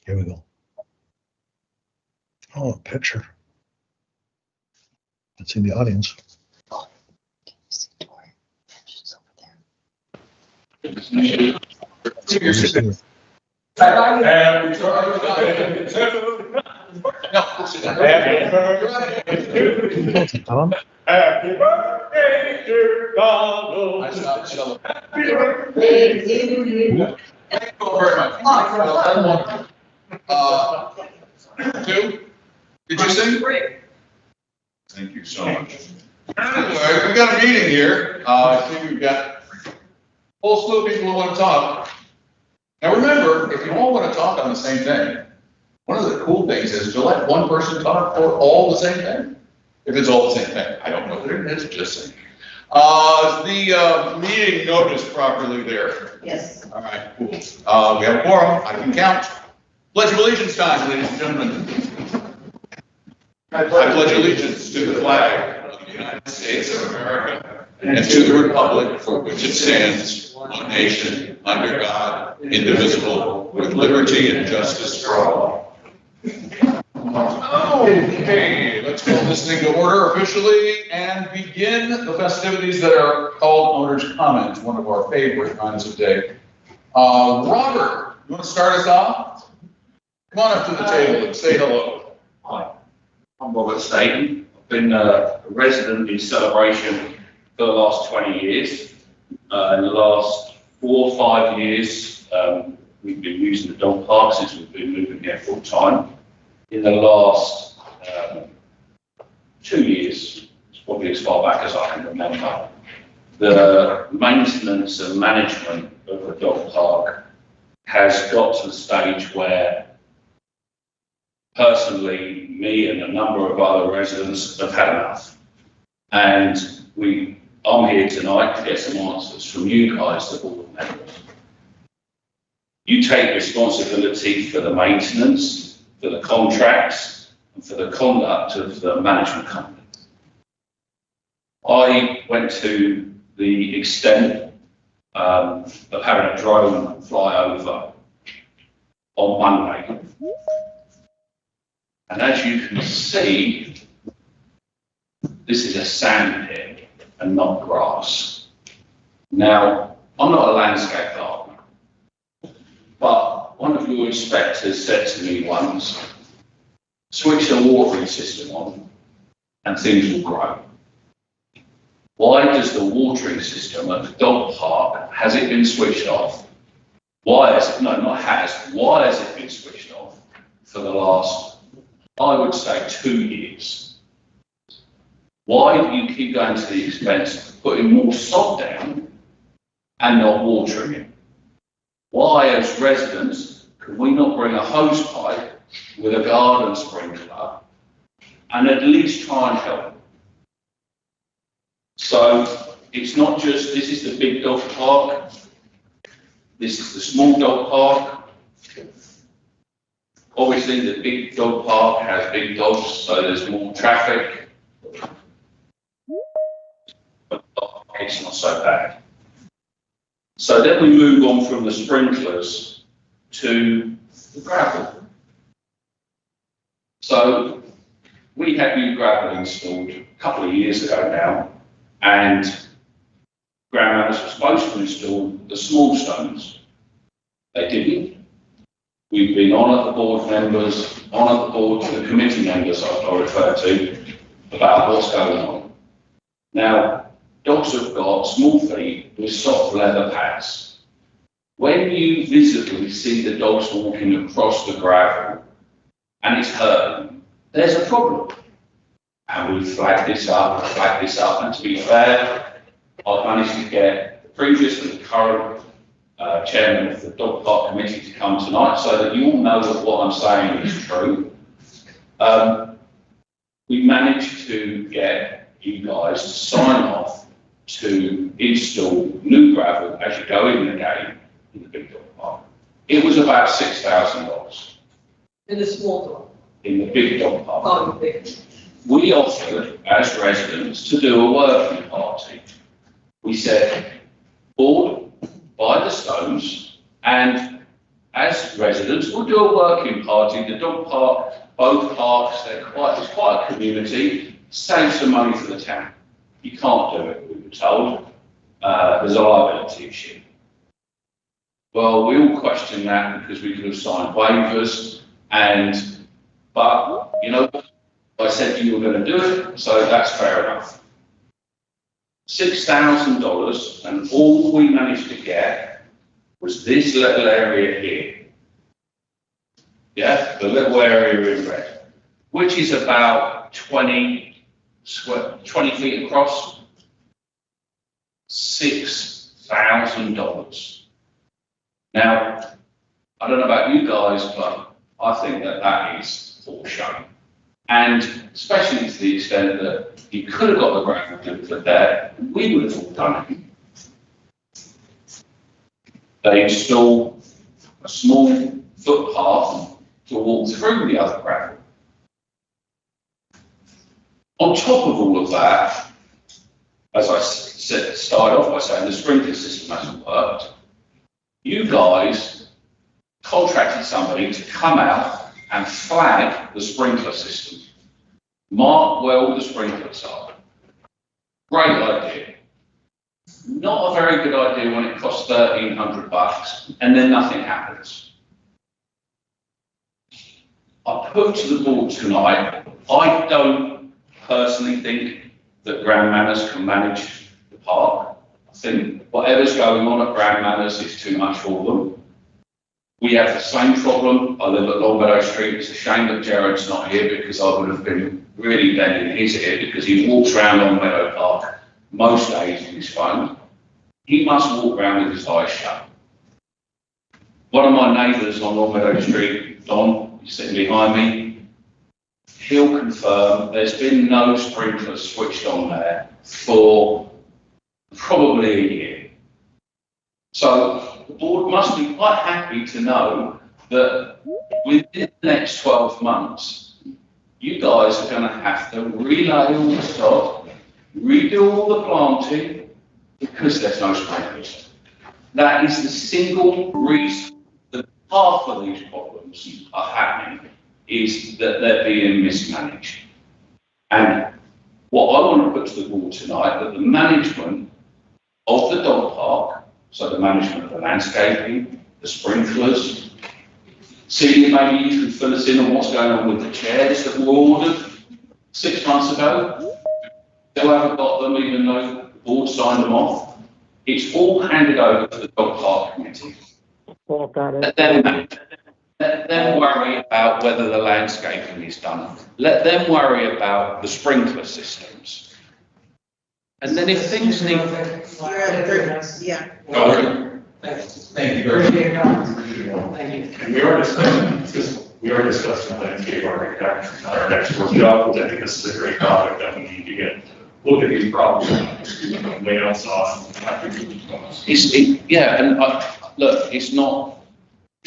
Here we go. Oh, a picture. It's in the audience. Can you see Tori? She's over there. Tom? Happy birthday, dear Donald. Happy birthday to you. Thank you all very much. Two? Did you sing? Thank you so much. Anyway, we've got a meeting here. I think we've got a whole slew of people who want to talk. Now remember, if you all want to talk on the same thing, one of the cool things is to let one person talk for all the same thing. If it's all the same thing. I don't know what it is, just saying. The meeting notice properly there. Yes. All right, cool. We have a quorum, I can count. Pledge of allegiance time, ladies and gentlemen. I pledge allegiance to the flag of the United States of America and to the republic for which it stands, one nation, under God, indivisible, with liberty and justice for all. Okay, let's call this thing to order officially and begin the festivities that are called Owner's Comments, one of our favorite times of day. Robert, you want to start us off? Come on up to the table and say hello. Hi, I'm Robert Staten. I've been a resident in Celebration for the last 20 years. In the last 4 or 5 years, we've been using the dog park since we've been moving here full time. In the last 2 years, it's probably as far back as I can remember, the maintenance and management of the dog park has got to the stage where personally, me and a number of other residents have had enough. And I'm here tonight to get some answers from you guys, the board members. You take responsibility for the maintenance, for the contracts, and for the conduct of the management company. I went to the extent of having a drone fly over on Monday. And as you can see, this is a sand pit and not grass. Now, I'm not a landscape gardener, but one of your inspectors said to me once, switch the watering system on and things will grow. Why does the watering system at the dog park, has it been switched off? Why has it been switched off for the last, I would say, 2 years? Why do you keep going to the expense of putting more sod down and not watering it? Why, as residents, could we not bring a hose pipe with a garden sprinkler and at least try and help? So it's not just, this is the big dog park, this is the small dog park. Obviously, the big dog park has big dogs, so there's more traffic. But it's not so bad. So then we move on from the sprinklers to the gravel. So we had new gravel installed a couple of years ago now, and ground managers were supposed to install the small stones. They didn't. We've been on at the board members, the committee members I refer to, about what's going on. Now, dogs have got small feet with soft leather pads. When you visibly see the dogs walking across the gravel and it's hurting, there's a problem. And we flag this up, and to be fair, I've managed to get the previous and the current chairman of the dog park committee to come tonight so that you all know that what I'm saying is true. We managed to get you guys to sign off to install new gravel as you go in the gate in the big dog park. It was about $6,000. In the small dog. In the big dog park. Oh, big. We offered, as residents, to do a working party. We said, board, buy the stones and as residents, we'll do a working party. The dog park, both parks, it's quite a community, save some money for the town. You can't do it, we were told. There's a liability issue. Well, we all questioned that because we could have signed waivers, but you know, I said you were going to do it, so that's fair enough. $6,000, and all we managed to get was this little area here. Yeah, the little area in red, which is about 20 feet across. $6,000. Now, I don't know about you guys, but I think that is for show. And especially to the extent that you could have got the gravel for there, we would have all done it. They install a small footpath to walk through the other gravel. On top of all of that, as I said, started off by saying the sprinkler system hasn't worked. You guys contracted somebody to come out and flag the sprinkler system. Mark where all the sprinklers are. Great idea. Not a very good idea when it costs $1,300 and then nothing happens. I put to the board tonight, I don't personally think that Grand Manners can manage the park. I think whatever's going on at Grand Manners is too much for them. We have the same problem. I live at Longmeadow Street. It's a shame that Jared's not here because I would have been really bending his ear because he walks around Longmeadow Park most days with his phone. He must walk around with his eyes shut. One of my neighbours on Longmeadow Street, Don, he's sitting behind me, he'll confirm there's been no sprinklers switched on there for probably a year. So the board must be quite happy to know that within the next 12 months, you guys are going to have to relay all the stock, redo all the planting, because there's no sprinklers. That is the single reason that half of these problems are happening, is that they're being mismanaged. And what I want to put to the board tonight, that the management of the dog park, so the management of the landscaping, the sprinklers, see maybe you can fill us in on what's going on with the chairs that were ordered 6 months ago. Still haven't got them, even though the board signed them off. It's all handed over to the dog park committee. Let them worry about whether the landscaping is done. Let them worry about the sprinkler systems. And then if things need... Yeah. Okay. Thank you very much. Thank you. And we are discussing landscape architecture on our next workshop, which I think this is a great topic that we need to get, look at these problems, layouts on. Yeah, and look, it's not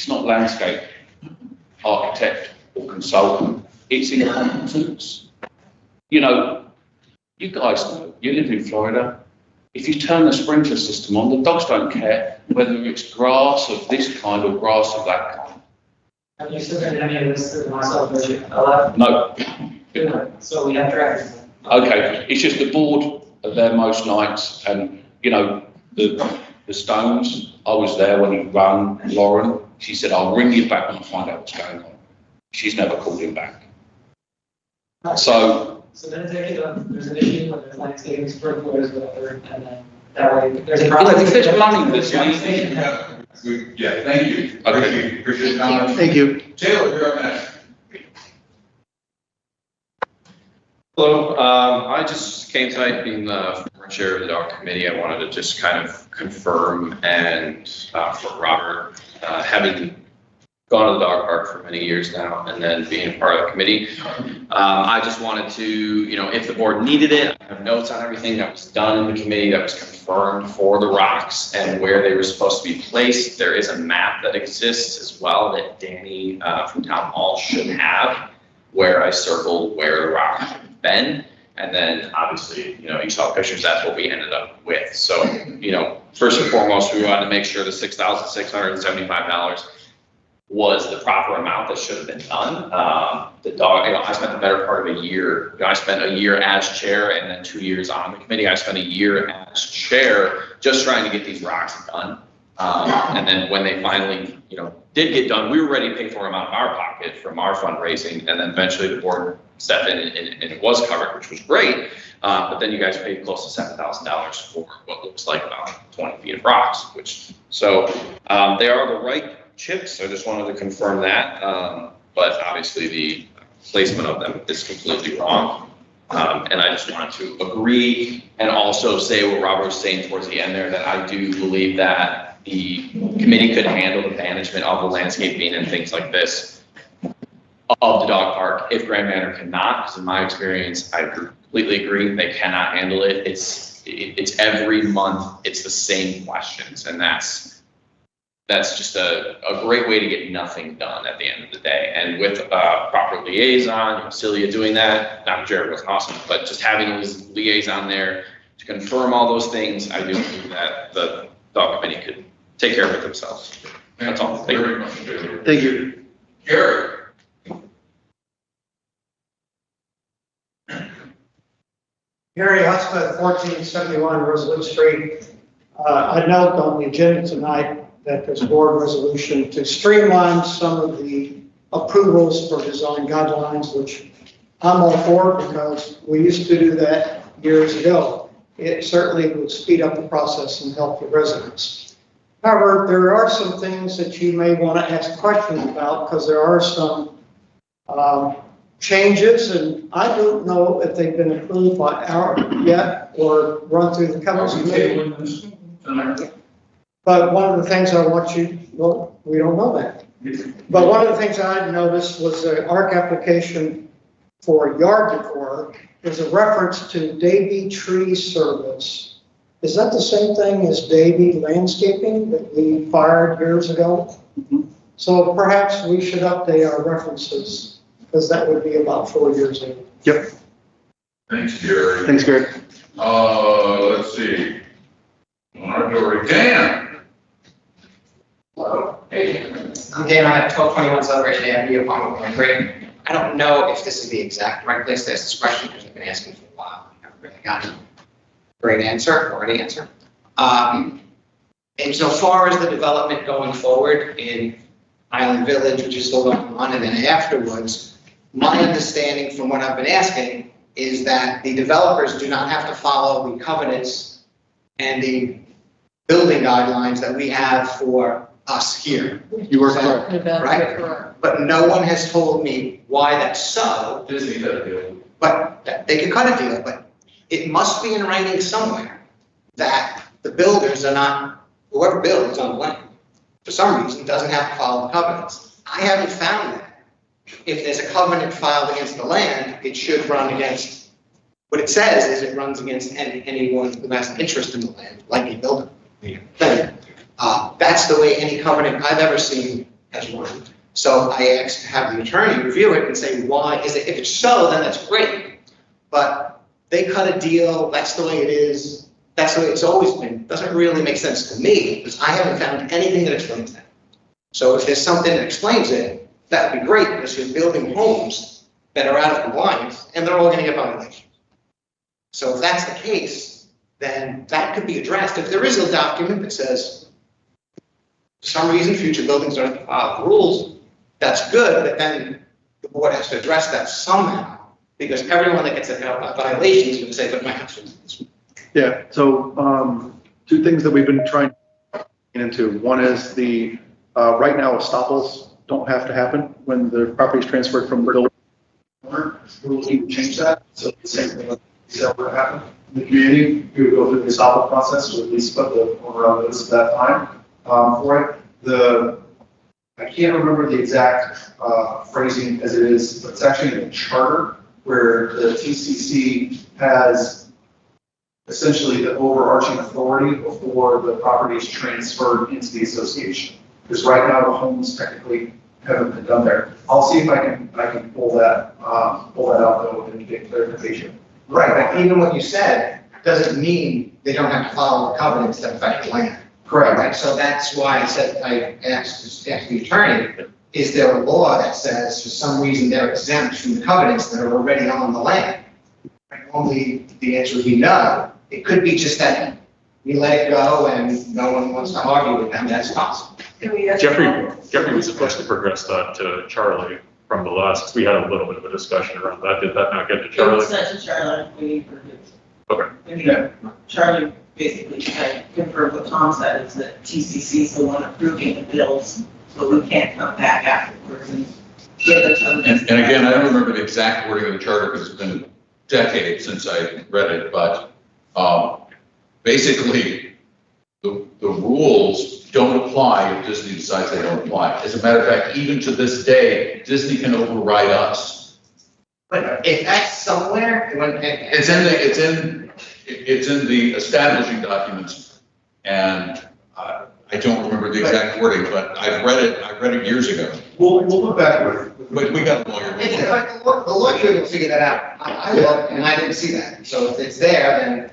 landscape architect or consultant, it's incompetence. You know, you guys know, you live in Florida. If you turn the sprinkler system on, the dogs don't care whether it's grass of this kind or grass of that kind. Have you submitted any of this to the myself budget? No. So we have drafted. Okay, it's just the board are there most nights, and you know, the Stones, I was there when he ran Lauren. She said, I'll ring you back when I find out what's going on. She's never called him back. So then there's an issue with the landscaping sprinklers, whatever, and then that way there's a problem. if there's money that's needed. Yeah, thank you. Okay. Appreciate your comment. Thank you. Taylor, you're up next. Hello, I just came tonight being the former chair of the dog committee. I wanted to just kind of confirm and for Robert, having gone to the dog park for many years now and then being a part of the committee, I just wanted to, you know, if the board needed it, I have notes on everything that was done in the committee that was confirmed for the rocks and where they were supposed to be placed. There is a map that exists as well that Danny from Town Hall should have, where I circled where the rock should have been. And then obviously, you know, you saw pictures, that's what we ended up with. So, you know, first and foremost, we wanted to make sure the $6,675 was the proper amount that should have been done. The dog, I spent the better part of a year. I spent a year as chair and then 2 years on the committee. I spent a year as chair just trying to get these rocks done. And then when they finally, did get done, we were ready to pay for them out of our pocket from our fundraising. And then eventually the board stepped in and it was covered, which was great. But then you guys paid close to $7,000 for what looks like about 20 feet of rocks, so they are the right chips. I just wanted to confirm that. But obviously the placement of them is completely wrong. And I just wanted to agree and also say what Robert was saying towards the end there, that I do believe that the committee could handle the management of the landscaping and things like this of the dog park if Grand Manor cannot, because in my experience, I completely agree, they cannot handle it. It's every month, it's the same questions, and that's just a great way to get nothing done at the end of the day. And with proper liaison, Celia doing that, Dr. Jared was awesome, but just having his liaison there to confirm all those things, I do believe that the dog committee could take care of it themselves. That's all. Thank you. Thank you. Gary. Gary Hutspeth, 1471 Rosewood Street. I note on the agenda tonight that there's a board resolution to streamline some of the approvals for design guidelines, which I'm all for because we used to do that years ago. It certainly would speed up the process and help the residents. However, there are some things that you may want to ask questions about because there are some changes, and I don't know if they've been approved by our yet or run through the company's committee. But one of the things I want you, well, we don't know that. But one of the things I noticed was the ARC application for yard decor. There's a reference to Davy Tree Service. Is that the same thing as Davy Landscaping that we fired years ago? So perhaps we should update our references because that would be about 4 years ago. Yep. Thanks, Gary. Thanks, Gary. Let's see. Dan. Hello. Hey. I'm Dan. I have 1221 Celebration Avenue, apartment 103. I don't know if this is the exact right place to ask this question because I've been asking for a while. I haven't really gotten a great answer or any answer. And so far as the development going forward in Island Village, which is still going on, and then afterwards, my understanding from what I've been asking is that the developers do not have to follow the covenants and the building guidelines that we have for us here. You are correct. Right? But no one has told me why that's so. Disney cut a deal. But they could cut a deal, but it must be in writing somewhere that the builders are not, whoever builds on the land, for some reason, doesn't have to follow the covenants. I haven't found that. If there's a covenant filed against the land, it should run against, what it says is it runs against anyone who has an interest in the land, like a builder. That's the way any covenant I've ever seen has run. So I asked to have the attorney review it and say, why is it? If it's so, then that's great. But they cut a deal, that's the way it is, that's the way it's always been. It doesn't really make sense to me because I haven't found anything that explains that. So if there's something that explains it, that would be great because you're building homes that are out of compliance and they're all going to get violations. So if that's the case, then that could be addressed. If there is a document that says, for some reason, future buildings don't have to follow the rules, that's good, but then the board has to address that somehow because everyone that gets a violation is going to say, but my house is. Yeah, so two things that we've been trying to get into. One is the, right now, estoppels don't have to happen when the property is transferred from the builder. We're looking to change that, so the same thing that would happen in the community. We would go through the estoppel process, or at least put the owner on notice at that time for it. I can't remember the exact phrasing as it is, but it's actually in the charter where the TCC has essentially the overarching authority before the property is transferred into the association. Because right now the homes technically haven't been done there. I'll see if I can pull that out though and get clarification. Right, but even what you said doesn't mean they don't have to follow the covenants that affect the land. Correct. Right, so that's why I said I asked the attorney is there a law that says for some reason they're exempt from the covenants that are already on the land? Normally, the answer would be no. It could be just that we let it go and no one wants to argue with them, that's possible. Jeffrey was supposed to progress that to Charlie from the last, we had a little bit of a discussion around that. Did that not get to Charlie? It was sent to Charlie, waiting for his. Okay. And Yeah. Charlie basically kind of confirmed what Tom said, is that TCC is the one approving the bills, so we can't come back afterwards and give it to them. And again, I don't remember the exact wording of the charter because it's been decades since I read it, but basically, the rules don't apply if Disney decides they don't apply. As a matter of fact, even to this day, Disney can override us. But if that's somewhere, It's in the establishing documents, and I don't remember the exact wording, but I read it years ago. We'll look back with. But we got a lawyer. the lawyer will figure that out. I looked and I didn't see that. So if it's there, then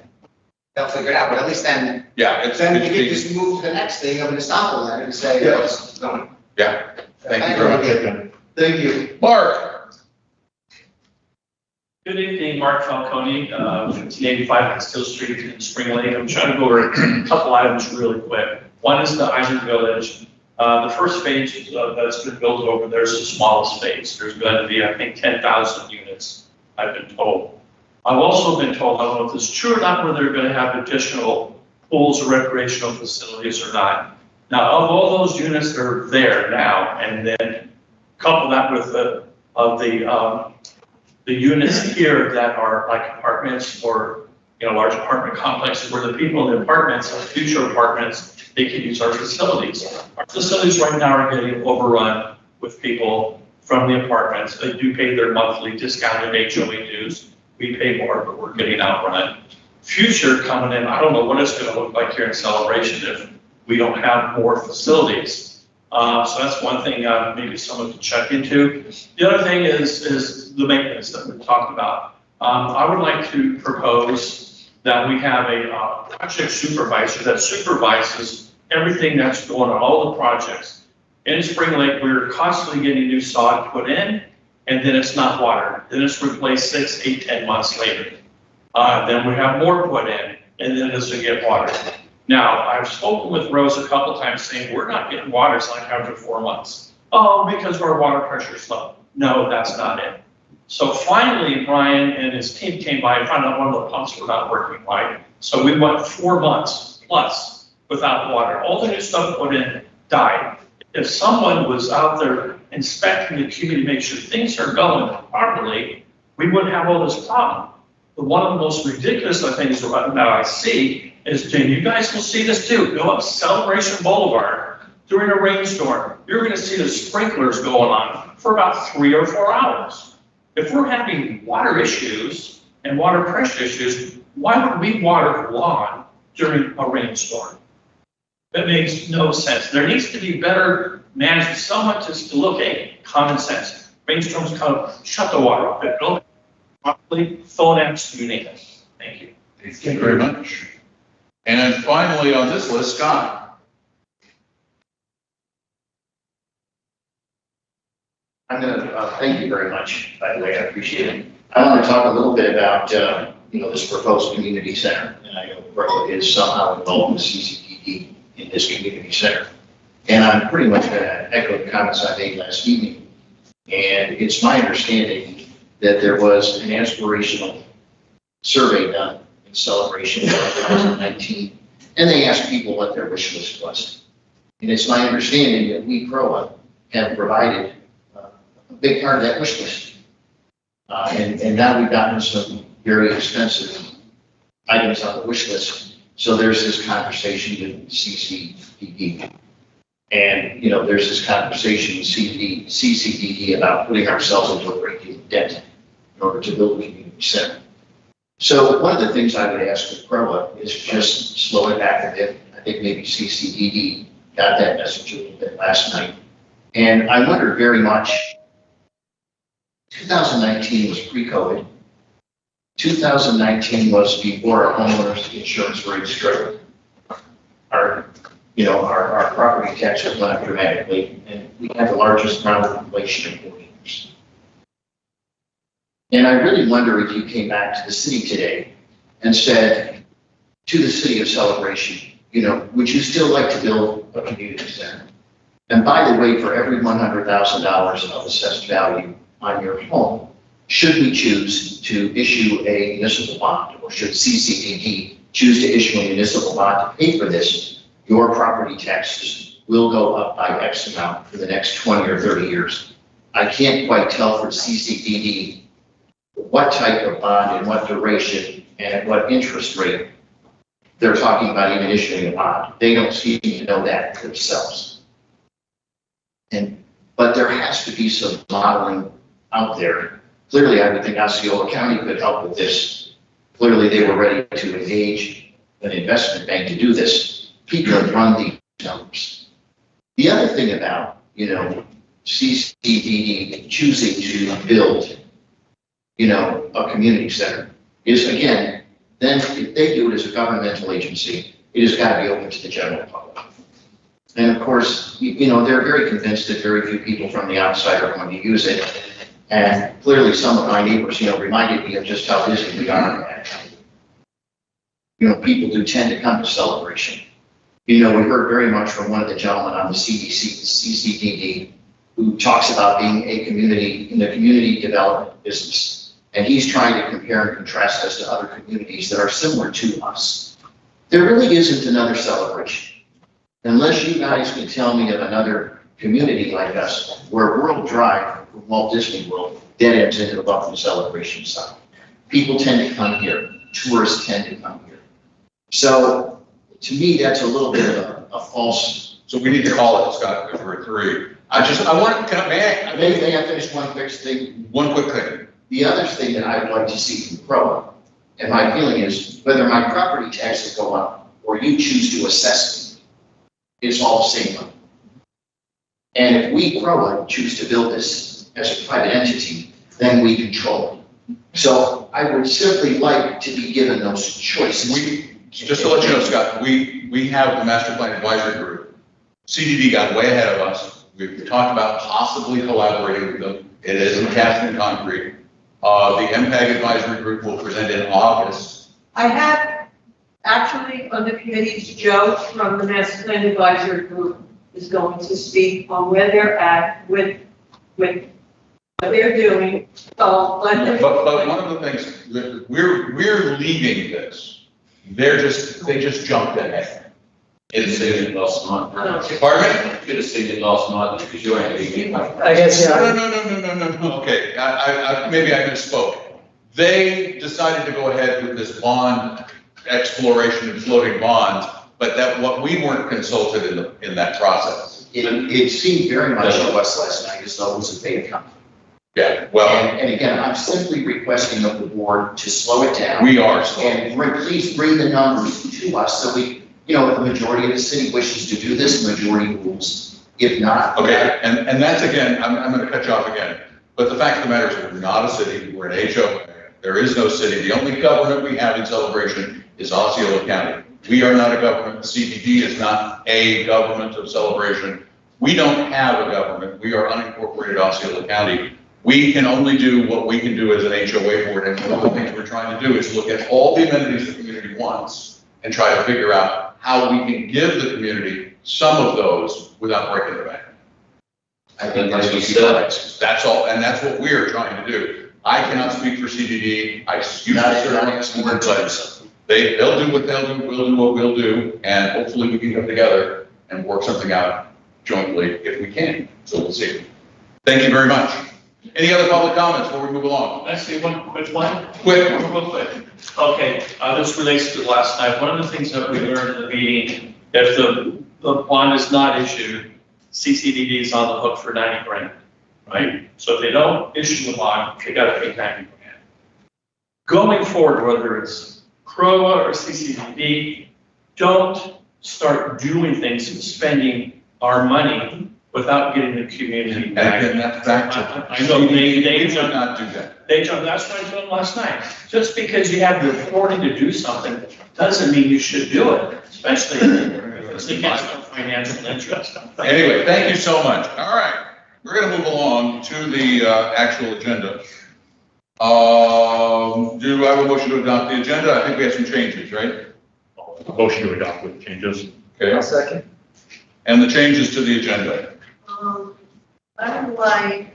they'll figure it out. But at least then, Yeah, then we can just move to the next thing of an estoppel letter and say, Yeah. what's going. yeah, thank you very much. Thank you. Mark? Good evening, Mark Falcone, 1585 Castile Street in Spring Lake. I'm trying to go over a couple items really quick. One is the Island Village. The first phase that's been built over there is the smallest phase. There's going to be, I think, 10,000 units, I've been told. I've also been told, I don't know if this is true or not, whether they're going to have additional pools or recreational facilities or not. Now, of all those units that are there now, and then couple that with the units here that are like apartments or, large apartment complexes where the people in the apartments, or future apartments, they can use our facilities. Our facilities right now are getting overrun with people from the apartments. They do pay their monthly discounted HOA dues. We pay more, but we're getting outrun. Future coming in, I don't know what it's gonna look like here in Celebration if we don't have more facilities. So that's one thing maybe someone can check into. The other thing is the maintenance that we talked about. I would like to propose that we have a project supervisor that supervises everything that's going on, all the projects. In Spring Lake, we're constantly getting new sod put in, and then it's not watered. Then it's replaced 6, 8, 10 months later. Then we have more put in, and then it's to get watered. Now, I've spoken with Rose a couple times saying, we're not getting water, it's like after 4 months. Oh, because our water pressure is low. No, that's not it. So finally, Brian and his team came by and found out one of the pumps were not working right. So we went 4 months plus without water. All the new stuff put in died. If someone was out there inspecting the community to make sure things are going properly, we wouldn't have all this problem. But one of the most ridiculous things that I see is, Jane, you guys will see this too. Go up Celebration Boulevard during a rainstorm. You're going to see the sprinklers going on for about 3 or 4 hours. If we're having water issues and water pressure issues, why would we water the lawn during a rainstorm? That makes no sense. There needs to be better management. Someone just to look at common sense. Rainstorms come, shut the water off. If don't properly, phone apps, you need it. Thank you. Thank you very much. And then finally on this list, Scott. I'm gonna, thank you very much, by the way, I appreciate it. I want to talk a little bit about, this proposed community center. And I know CROA is somehow involved with CCTD in this community center. And I'm pretty much going to echo the comments I made last evening. And it's my understanding that there was an aspirational survey done in Celebration of 2019. And they asked people what their wish list was. And it's my understanding that we, CROA, have provided a big part of that wish list. And now we've gotten some very expensive items on the wish list. So there's this conversation with CCTD. And, there's this conversation with CCTD about putting ourselves into a great deal of debt in order to build a community center. So one of the things I would ask with CROA is just slow it back a bit. I think maybe CCTD got that message a little bit last night. And I wonder very much, 2019 was pre-COVID. 2019 was before our homeowners insurance rates struggled. Our you know, our property tax went up dramatically, and we had the largest round of inflation in 40 years. And I really wonder if you came back to the city today and said to the city of Celebration, you know, would you still like to build a community center? And by the way, for every $100,000 of assessed value on your home, should we choose to issue a municipal bond, or should CCDD choose to issue a municipal bond to pay for this, your property taxes will go up by X amount for the next 20 or 30 years. I can't quite tell for CCDD what type of bond and what duration and at what interest rate they're talking about even issuing a bond. They don't seem to know that themselves. But there has to be some modeling out there. Clearly, I would think Osceola County could help with this. Clearly, they were ready to engage an investment bank to do this. People have run these numbers. The other thing about, you know, CCDD choosing to build, you know, a community center is, again, then if they do it as a governmental agency, it has got to be open to the general public. And of course, you know, they're very convinced that very few people from the outside are going to use it. And clearly some of my neighbors, you know, reminded me of just how busy we are. You know, people do tend to come to Celebration. You know, we heard very much from one of the gentlemen on the CCDD who talks about being a community in the community development business. And he's trying to compare and contrast us to other communities that are similar to us. There really isn't another Celebration. Unless you guys can tell me of another community like us where World Drive from Walt Disney World dead ends into the Buffalo Celebration side. People tend to come here. Tourists tend to come here. So to me, that's a little bit of a false. So we need to call it, Scott, because we're three. May I finish one quick thing? One quick thing. The other thing that I would like to see from CROA, and my feeling is whether my property taxes go up or you choose to assess me, it's all the same money. And if we, CROA, choose to build this as a private entity, then we control it. So I would simply like to be given those choices. Just to let you know, Scott, we have the Master Plan Advisory Group. CDD got way ahead of us. We've talked about possibly collaborating with them. It isn't cast in concrete. The MPAG Advisory Group will present in August. I have actually on the committees, Joe from the Master Plan Advisory Group is going to speak on where they're at with what they're doing. So, but one of the things that we're leading this. They just jumped ahead. Could have seen it last night. Pardon me? Could have seen it last night because you ain't leaving. I guess, yeah. No. Okay, maybe I misspoke. They decided to go ahead with this bond exploration and floating bonds, but what we weren't consulted in that process. It seemed very much to us last night as though it was a beta company. Yeah, well. And again, I'm simply requesting of the board to slow it down. We are slow. And please bring the numbers to us so we, you know, if the majority of the city wishes to do this, majority rules. If not. Okay, and that's again, I'm going to cut you off again. But the fact of the matter is we're not a city, we're an HOA. There is no city. The only government we have in Celebration is Osceola County. We are not a government. The CBD is not a government of Celebration. We don't have a government. We are unincorporated Osceola County. We can only do what we can do as an HOA board, and one of the things we're trying to do is look at all the amenities the community wants and try to figure out how we can give the community some of those without breaking the bank. I think that's what people like. That's all, and that's what we're trying to do. I cannot speak for CDD. I used to serve on this board, but they'll do what they'll do, we'll do what we'll do, and hopefully we can come together and work something out jointly if we can. So we'll see. Thank you very much. Any other public comments before we move along? I see one quick one. Real quick. Okay, this relates to last night. One of the things that we learned in the meeting, if the bond is not issued, CCDD is on the hook for 90 grand, right? So if they don't issue the bond, they got to pay 90 grand. Going forward, whether it's CROA or CCDD, don't start doing things and spending our money without getting the community back. And that's back to. I know they did not do that. That's what I told them last night. Just because you have the authority to do something doesn't mean you should do it, especially if it's against financial interest. Anyway, thank you so much. All right, we're gonna move along to the actual agenda. Do I have a motion to adopt the agenda? I think we have some changes, right? Motion to adopt with changes. Okay, second. and the changes to the agenda. I would like,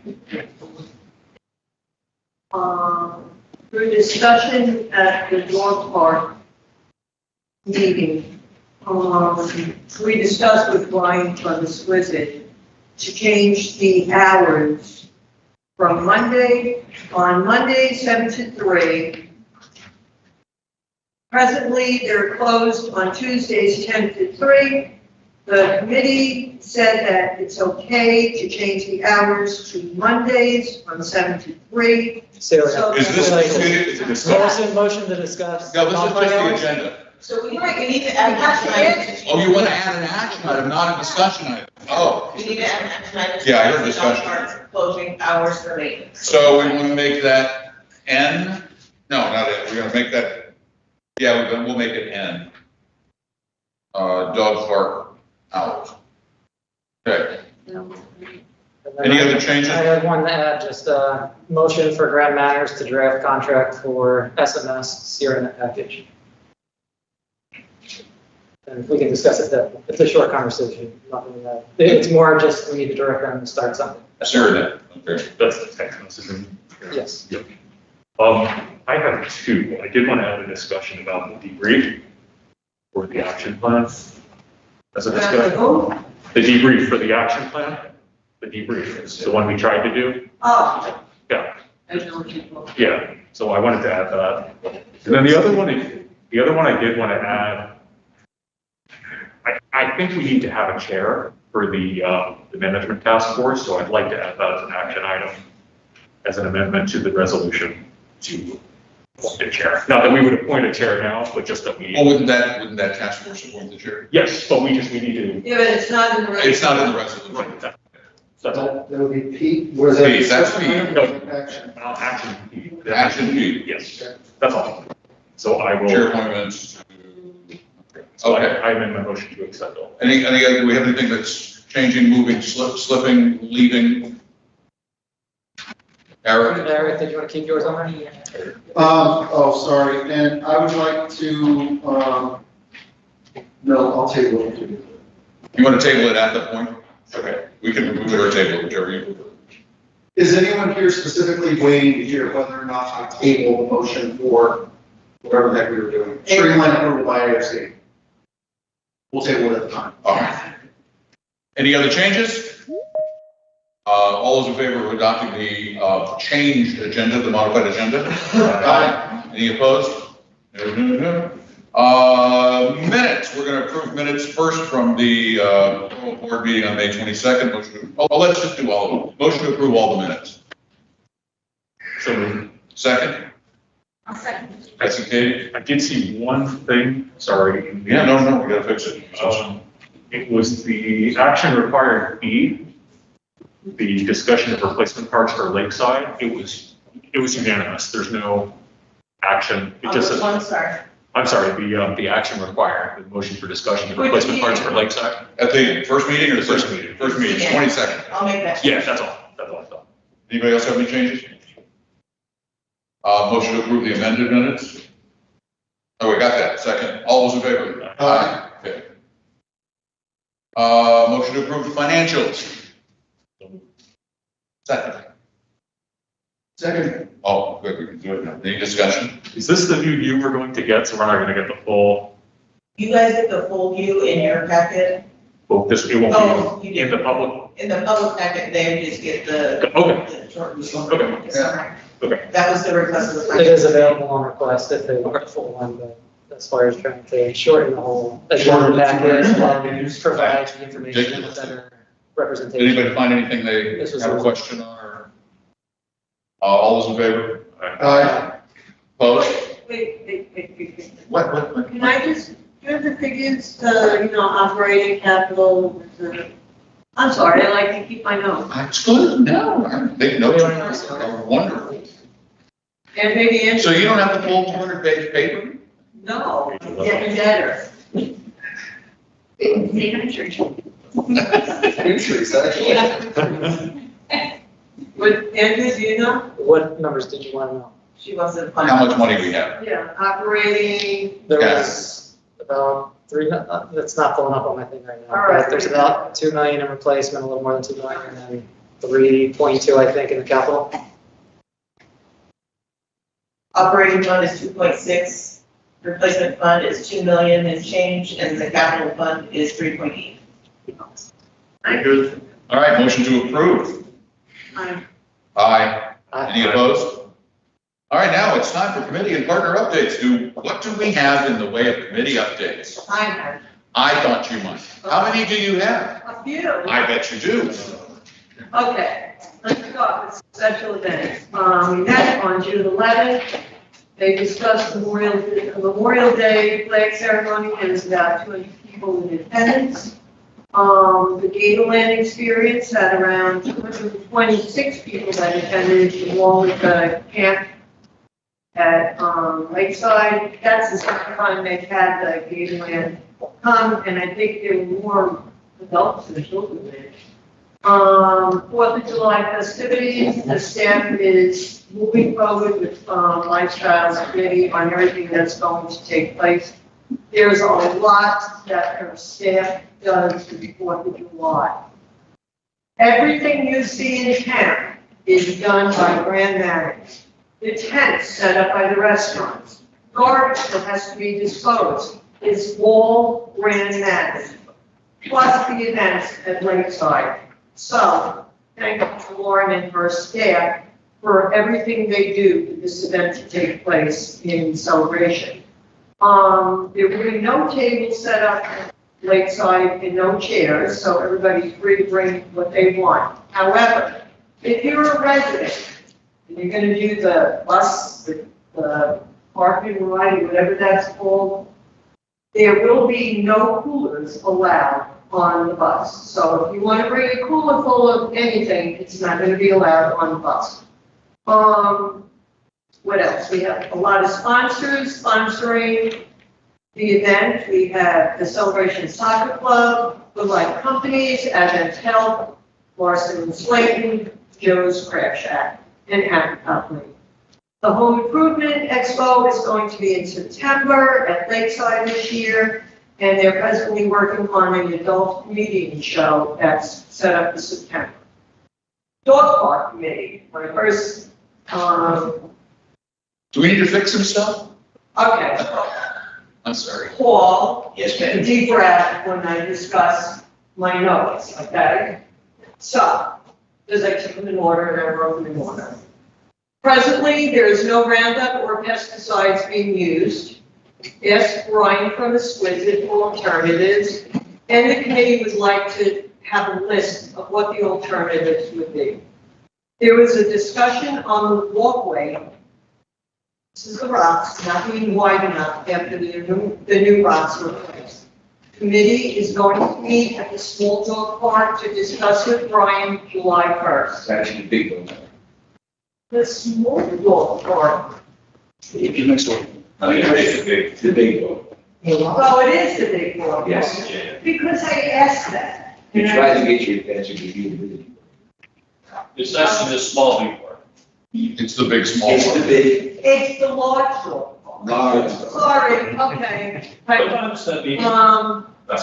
through discussion at the dog park meeting, we discussed with Brian from the Swizzit to change the hours from on Monday, 7 to 3. Presently, they're closed on Tuesdays, 10 to 3. The committee said that it's okay to change the hours to Mondays from 7 to 3. So, Is this, motion to discuss. no, this is just the agenda. So we need to add an action item. Oh, you want to add an action item, not a discussion item? Oh, We need to add an action item. Yeah, I heard The dog discussion. park Closing hours for maintenance. so we want to make that N? No, not it, we're gonna make that, yeah, we'll make it N. Dog park hours. Okay, any other changes? I have one to add, just a motion for Grand Manners to draft contract for SMS Sierra Net package. And we can discuss it then. It's a short conversation, nothing that, it's more just we need to direct them to start something. Sure, then, okay. That's the text messaging. Yes. Yep. I have two. I did want to have a discussion about the debrief for the action plan. As a discussion, the debrief for the action plan, the debrief is the one we tried to do. Oh. Yeah. I know people. Yeah, so I wanted to add that. And then the other one I did want to add, I think we need to have a chair for the management task force, so I'd like to add that as an action item, as an amendment to the resolution to appoint a chair. Not that we would appoint a chair now, but just that we. Well, wouldn't that task force appoint the chair? Yes, but we need to. Yeah, but it's not in the. It's not in the resolution. Right, That would be P. Where's that? P, that's P. Action. Action P. Action P. Yes, that's all. So I will. Chair appointments. So Okay. I amend my motion to accept all. Any other, do we have anything that's changing, moving, slipping, leaving? Eric? Eric, did you want to keep yours on there? Oh, sorry, and I would like to, no, I'll table it. You want to table it at that point? Okay, we can remove it or table it, whichever you. Is anyone here specifically waiting to hear whether or not I table the motion for whatever the heck we were doing? Streamline approval by AFC. We'll table it at the time. All right. Any other changes? All those in favor of adopting the changed agenda, the modified agenda? Aye. Any opposed? No. Minutes, we're going to approve minutes first from the board meeting on May 22nd. Motion to, let's just do all of them. Motion to approve all the minutes. So moved. Second? I'll second. That's okay. I did see one thing, sorry. Yeah, no, we gotta fix it. It was the action required B, the discussion of replacement parts for Lakeside. It was unanimous. There's no action. It just says, I'm sorry, the action required, the motion for discussion of replacement parts for Lakeside. At the first meeting or the First meeting. First meeting, 22nd. I'll make that. Yeah, that's all I thought. Anybody else have any changes? Motion to approve the amended minutes? Oh, we got that. Second. All those in favor? Aye. Okay. Motion to approve the financials? Second. Second. Oh, good, we can do it now. Any discussion? Is this the new view we're going to get? So we're not going to get the full, You guys get the full view in your packet. well, it won't Oh, you be in did. the public. In the public packet, they just get the. Okay. the short view. Okay. Sorry. Okay. That was the request of the. It is available on request if they want the full one, but as far as trying to shorten the whole agenda package, provide the information with better representation. Did anybody find anything they This was have a the- question on? Or all those in favor? Aye. Opposed? Wait. What? Can I just, do the figures, operating capital, I'm sorry, I like to keep my notes. That's good. No, they notes are wonderful. And maybe. So you don't have the full 200-page paper? No, it's getting better. What, Andrew, do you know? What numbers did you want to know? She wasn't. How much money we have? Yeah, operating, There Yeah. was about that's not pulling up on my thing right now. All right. But there's about 2 million in replacement, a little more than 2 million, and then 3.2, I think, in the capital. Operating fund is 2.6, replacement fund is 2 million and change, and the capital fund is 3.8. Very good. All right, motion to approve. Aye. Aye. Any opposed? All right, now it's time for committee and partner updates. What do we have in the way of committee updates? I have I thought you might. How many do you have? a few. I bet you do. Okay, let's start with special events. We met on June 11th. They discussed Memorial Day flag ceremony. There was about 200 people in attendance. The Gatorland experience had around 226 people that attended, along with the camp at Lakeside. That's the second time they've had the Gatorland come, and I think there were more adults than children there. 4th of July festivities, the staff is moving forward with Lifestyles Committee on everything that's going to take place. There's a lot that our staff does for the 4th of July. Everything you see in camp is done by brand managers. The tents set up by the restaurants, garbage that has to be disposed is all brand managed, plus the events at Lakeside. So, thank you to Lauren and her staff for everything they do for this event to take place in Celebration. There will be no tables set up at Lakeside and no chairs, so everybody's free to bring what they want. However, if you're a resident and you're going to do the bus, the parking ride, whatever that's called, there will be no coolers allowed on the bus. So if you want to bring a cooler full of anything, it's not going to be allowed on the bus. What else? We have a lot of sponsors sponsoring the event. We have the Celebration Soccer Club, Good Life Companies, Advent Health, Larson and Slayton, Joe's Craft Shack, and Happy Company. The Home Improvement Expo is going to be in September at Lakeside this year, and they're presently working on an adult comedian show that's set up for September. Dog Park Committee, my first, Do we need to fix some stuff? okay, I'm sorry. Paul, Yes, ma'am. deep breath when I discuss my notes, okay? So, does I keep them in order and I wrote them in order? Presently, there is no Roundup or pesticides being used. Ask Brian from Exquisite for alternatives, and the committee would like to have a list of what the alternatives would be. There was a discussion on the walkway. This is the rocks not being wide enough after the new rocks were placed. The committee is going to meet at the small dog park to discuss with Brian July 1st. It's actually a big one. The small dog park. If you next door. No, yeah, it's the big one. Well, it is the big one. Yes, yeah. Because I asked that. You try to get your attention to you. It's actually the small big part. It's the big, small It's the one. big, It's the large dog park. large. Sorry, okay. That's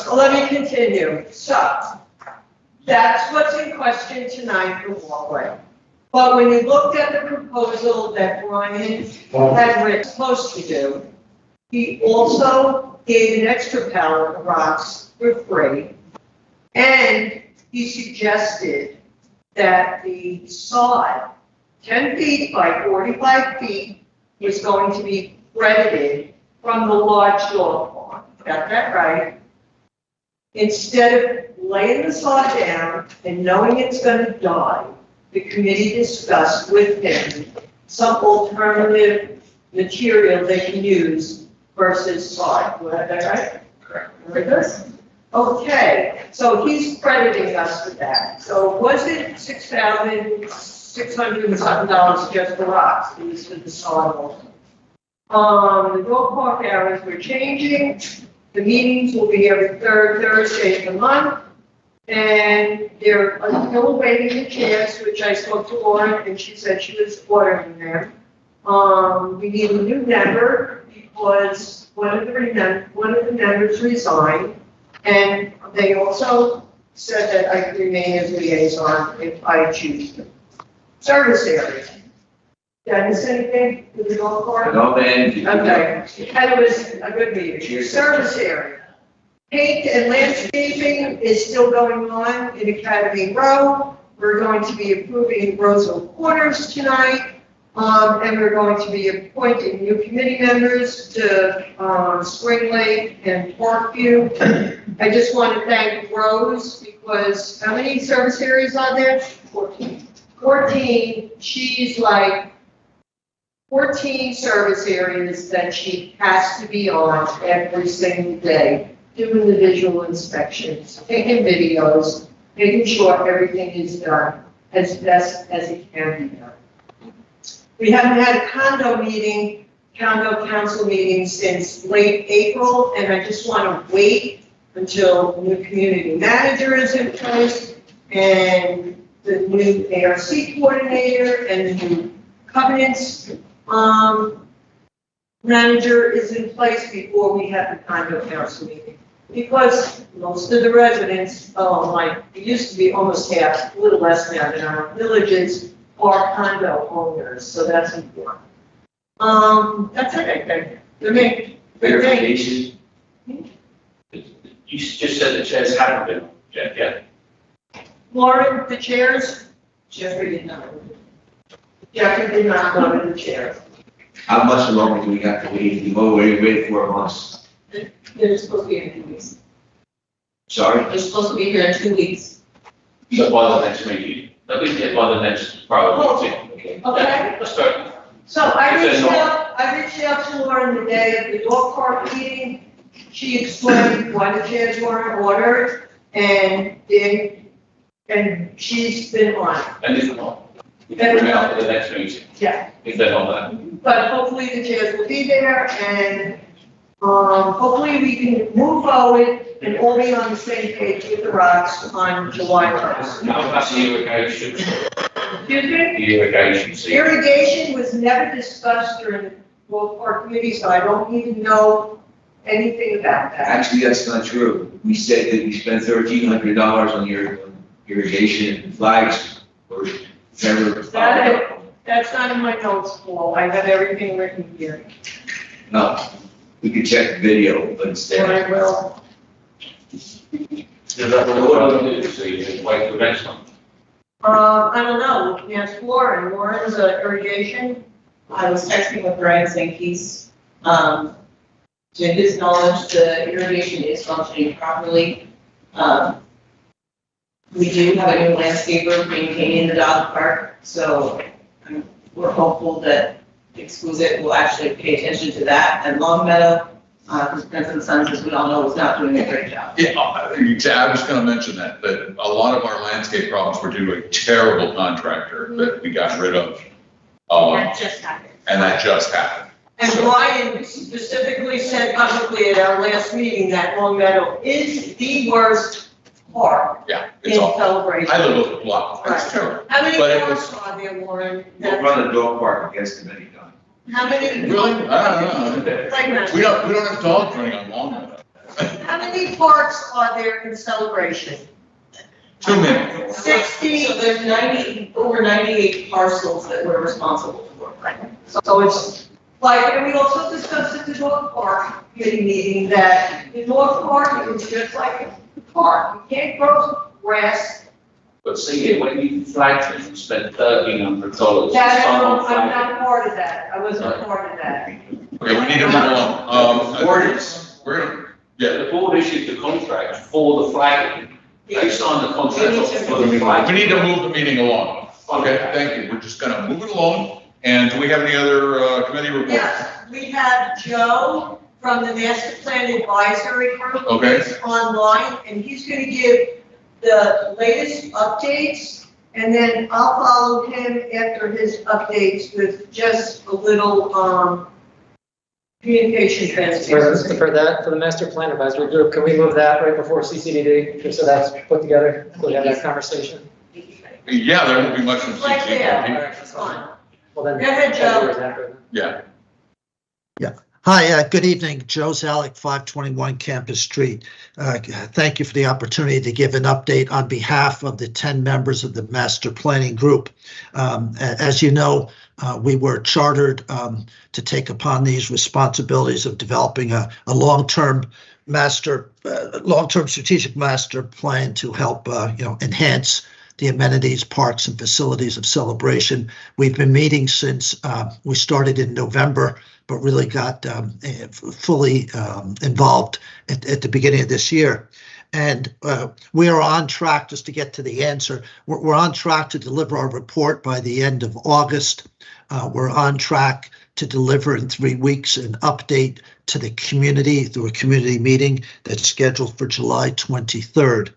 Let me continue. So, that's what's in question tonight for walkway. But when you looked at the proposal that Brian had written, supposed to do, he also gave an extra pallet of rocks for free. And he suggested that the sod, 10 feet by 45 feet, was going to be credited from the large dog park. Got that right? Instead of laying the sod down and knowing it's going to die, the committee discussed with him some alternative material they can use versus sod. Do I have that right? Correct. Very good. Okay, so he's crediting us with that. So was it $6,600 and something just for rocks? These for the sod also. The dog park hours were changing. The meetings will be every third Thursday of the month. And they're still awaiting the chairs, which I spoke to Lauren, and she said she was ordering them. We need a new member because one of the members resigned. And they also said that I could remain as liaison if I choose to. Service area. Dennis, anything with the golf cart? No, man. Okay, and it was a good meeting. Service area. Paint and landscaping is still going on in Academy Row. We're going to be approving Roseville Corners tonight. And we're going to be appointing new committee members to Spring Lake and Parkview. I just want to thank Rose because how many service areas are there? 14. 14. She's like 14 service areas that she has to be on every single day, doing the visual inspections, taking videos, making sure everything is done as best as it can be done. We haven't had a condo council meeting since late April, and I just want to wait until the new community manager is in place and the new ARC coordinator and the new covenants manager is in place before we have the condo council meeting. Because most of the residents, it used to be almost half, a little less now than our villages, are condo owners, so that's important. That's it, I think. Verification. You just said the chairs haven't been yet. Lauren, the chairs? Jeffrey did not. Jeffrey did not go to the chairs. How much longer do we have to wait? We already waited 4 months. They're supposed to be here in 2 weeks. Sorry? They're supposed to be here in 2 weeks. So by the next meeting, at least get by the next probably. Okay. Let's start. So I reached out to Lauren the day of the dog park meeting. She explained why the chairs weren't ordered, and she's been on it. And if not, you can bring it out to the next meeting. Yeah. If they're not there. But hopefully the chairs will be there, and hopefully we can move forward and all be on the same page with the rocks on July 1st. How about the irrigation? Excuse me? The irrigation season. Irrigation was never discussed during the World Park Committee, so I don't even know anything about that. Actually, that's not true. We said that we spent $1,300 on your irrigation and flags for December. That's not in my notes, Paul. I have everything written here. No, we could check the video, but it's And there. I will. Is that what we do? So you can wait for next month. I don't know. We can ask Lauren. Lauren's irrigation. I was texting with Brian St. Peace. To his knowledge, the irrigation is functioning properly. We do have a new landscaper maintaining the dog park, so we're hopeful that Exquisite will actually pay attention to that. And Long Meadow, because Prince and Sons, as we all know, is not doing a great job. Yeah, I was gonna mention that a lot of our landscape problems were due to a terrible contractor that we got rid of. That just happened. And that just happened. And Brian specifically said publicly at our last meeting that Long Meadow is the worst park Yeah, in it's awful. Celebration. I live with a block, it's Right. terrible. How many But it parks was- are there, Lauren? We'll run a dog park against them anytime. How many? Really? I don't know. Wait a minute. We don't have dogs running on Long Meadow. How many parks are there in Celebration? Too many. 60. So there's over 98 parcels that we're responsible for. So it's like, and we also discussed at the dog park committee meeting that the dog park is just like the park. You can't grow grass. But see, here, when you flagged it, you spent $1,300. That, on I'm flagging. not part of that. I wasn't part of that. Okay, we need to move along. Orders. We're gonna, yeah, The board issued the contract for the flagging. They signed the contract for the we flagging. need to move the meeting along. Okay, thank you. We're just gonna move it along. And do we have any other committee reports? Yes, we have Joe from the Master Plan Advisory Group. Okay. He's online, and he's going to give the latest updates, and then I'll follow him after his updates with just a little, communication transparency. For that, for the master plan advisory group, can we move that right before CCDD, just so that's put together, we have that conversation? Yeah, there won't be much in Right there, CCTV. it's fine. Well, then. Go ahead, Joe. Yeah. Hi, good evening. Joe Zalek, 521 Campus Street. Thank you for the opportunity to give an update on behalf of the 10 members of the Master Planning Group. As you know, we were chartered to take upon these responsibilities of developing a long-term strategic master plan to help, enhance the amenities, parks, and facilities of Celebration. We've been meeting since we started in November, but really got fully involved at the beginning of this year. And we are on track, just to get to the answer, we're on track to deliver our report by the end of August. We're on track to deliver in 3 weeks an update to the community through a community meeting that's scheduled for July 23rd.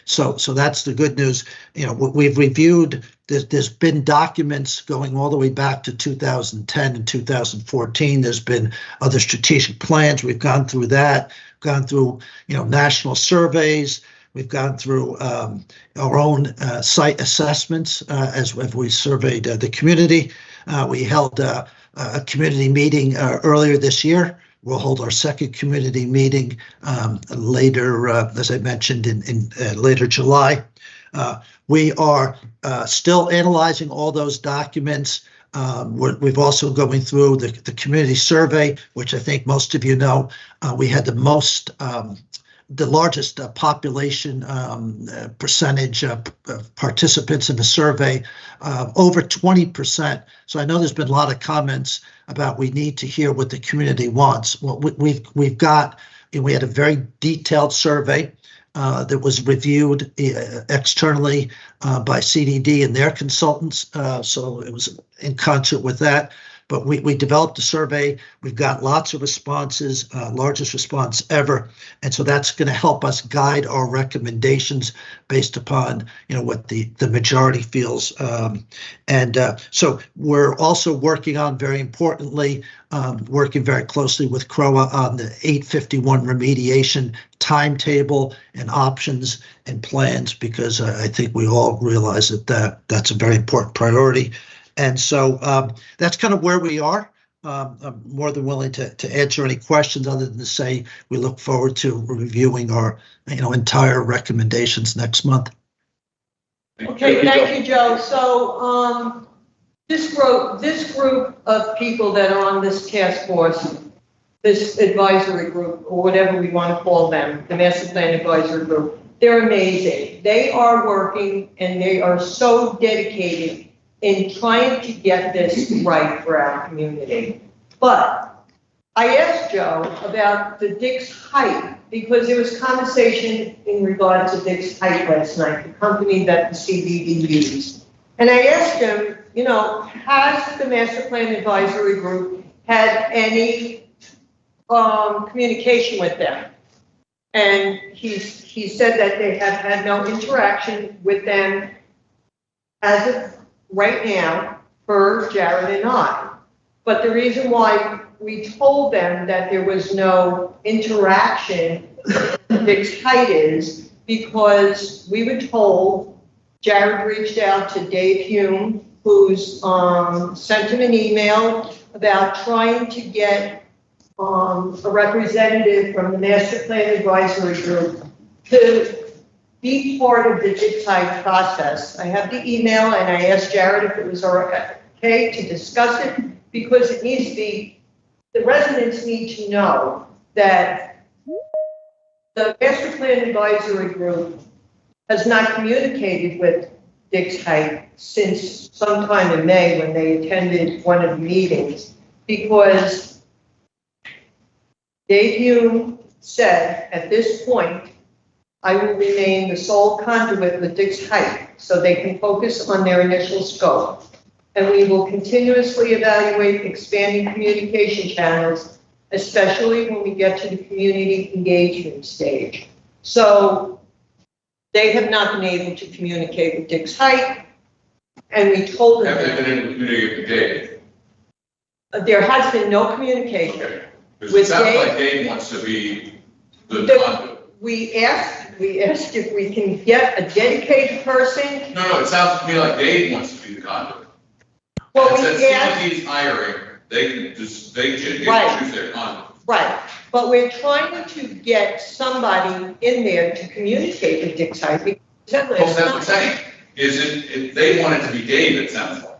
So that's the good news. We've reviewed, there's been documents going all the way back to 2010 and 2014. There's been other strategic plans. We've gone through that, gone through, national surveys. We've gone through our own site assessments as we surveyed the community. We held a community meeting earlier this year. We'll hold our second community meeting later, as I mentioned, in later July. We are still analyzing all those documents. We've also going through the community survey, which I think most of you know. We had the largest population percentage of participants in the survey, over 20%. So I know there's been a lot of comments about we need to hear what the community wants. Well, we had a very detailed survey that was reviewed externally by CDD and their consultants. So it was in concert with that. But we developed a survey. We've got lots of responses, largest response ever. And so that's going to help us guide our recommendations based upon, what the majority feels. So we're also working on, very importantly, working very closely with CROA on the 851 remediation timetable and options and plans, because I think we all realize that that's a very important priority. And so that's kind of where we are. I'm more than willing to answer any questions, other than to say we look forward to reviewing our entire recommendations next month. Okay, thank you, Joe. So this group of people that are on this task force, this advisory group, or whatever we want to call them, the Master Plan Advisory Group, they're amazing. They are working and they are so dedicated in trying to get this right for our community. But I asked Joe about the Dick's Height, because there was conversation in regard to Dick's Height last night, the company that the CDD used. And I asked him, has the Master Plan Advisory Group had any communication with them? And he said that they have had no interaction with them as of right now for Jared and I. But the reason why we told them that there was no interaction with Dick's Height is because we were told Jared reached out to Dave Hume, who's sent him an email about trying to get a representative from the Master Plan Advisory Group to be part of the Dick's Height process. I have the email, and I asked Jared if it was okay to discuss it, because it needs to be, the residents need to know that the Master Plan Advisory Group has not communicated with Dick's Height since sometime in May when they attended one of the meetings, because Dave Hume said at this point, I will remain the sole conduit with Dick's Height so they can focus on their initial scope. And we will continuously evaluate expanding communication channels, especially when we get to the community engagement stage. So they have not been able to communicate with Dick's Height, and we told them. Have they been able to communicate with Dave? There has been no communication. Okay. Because With it sounds Dave- like Dave wants to be the The- conduit. We asked if we can get a dedicated person. No, it sounds to me like Dave wants to be the conduit. Well, And we since asked, CD's hiring, they should Right. choose their conduit. right, but we're trying to get somebody in there to communicate with Dick's Heights. We said Well, last that's what I'm night. saying. Is it, if they want it to be Dave, it sounds like.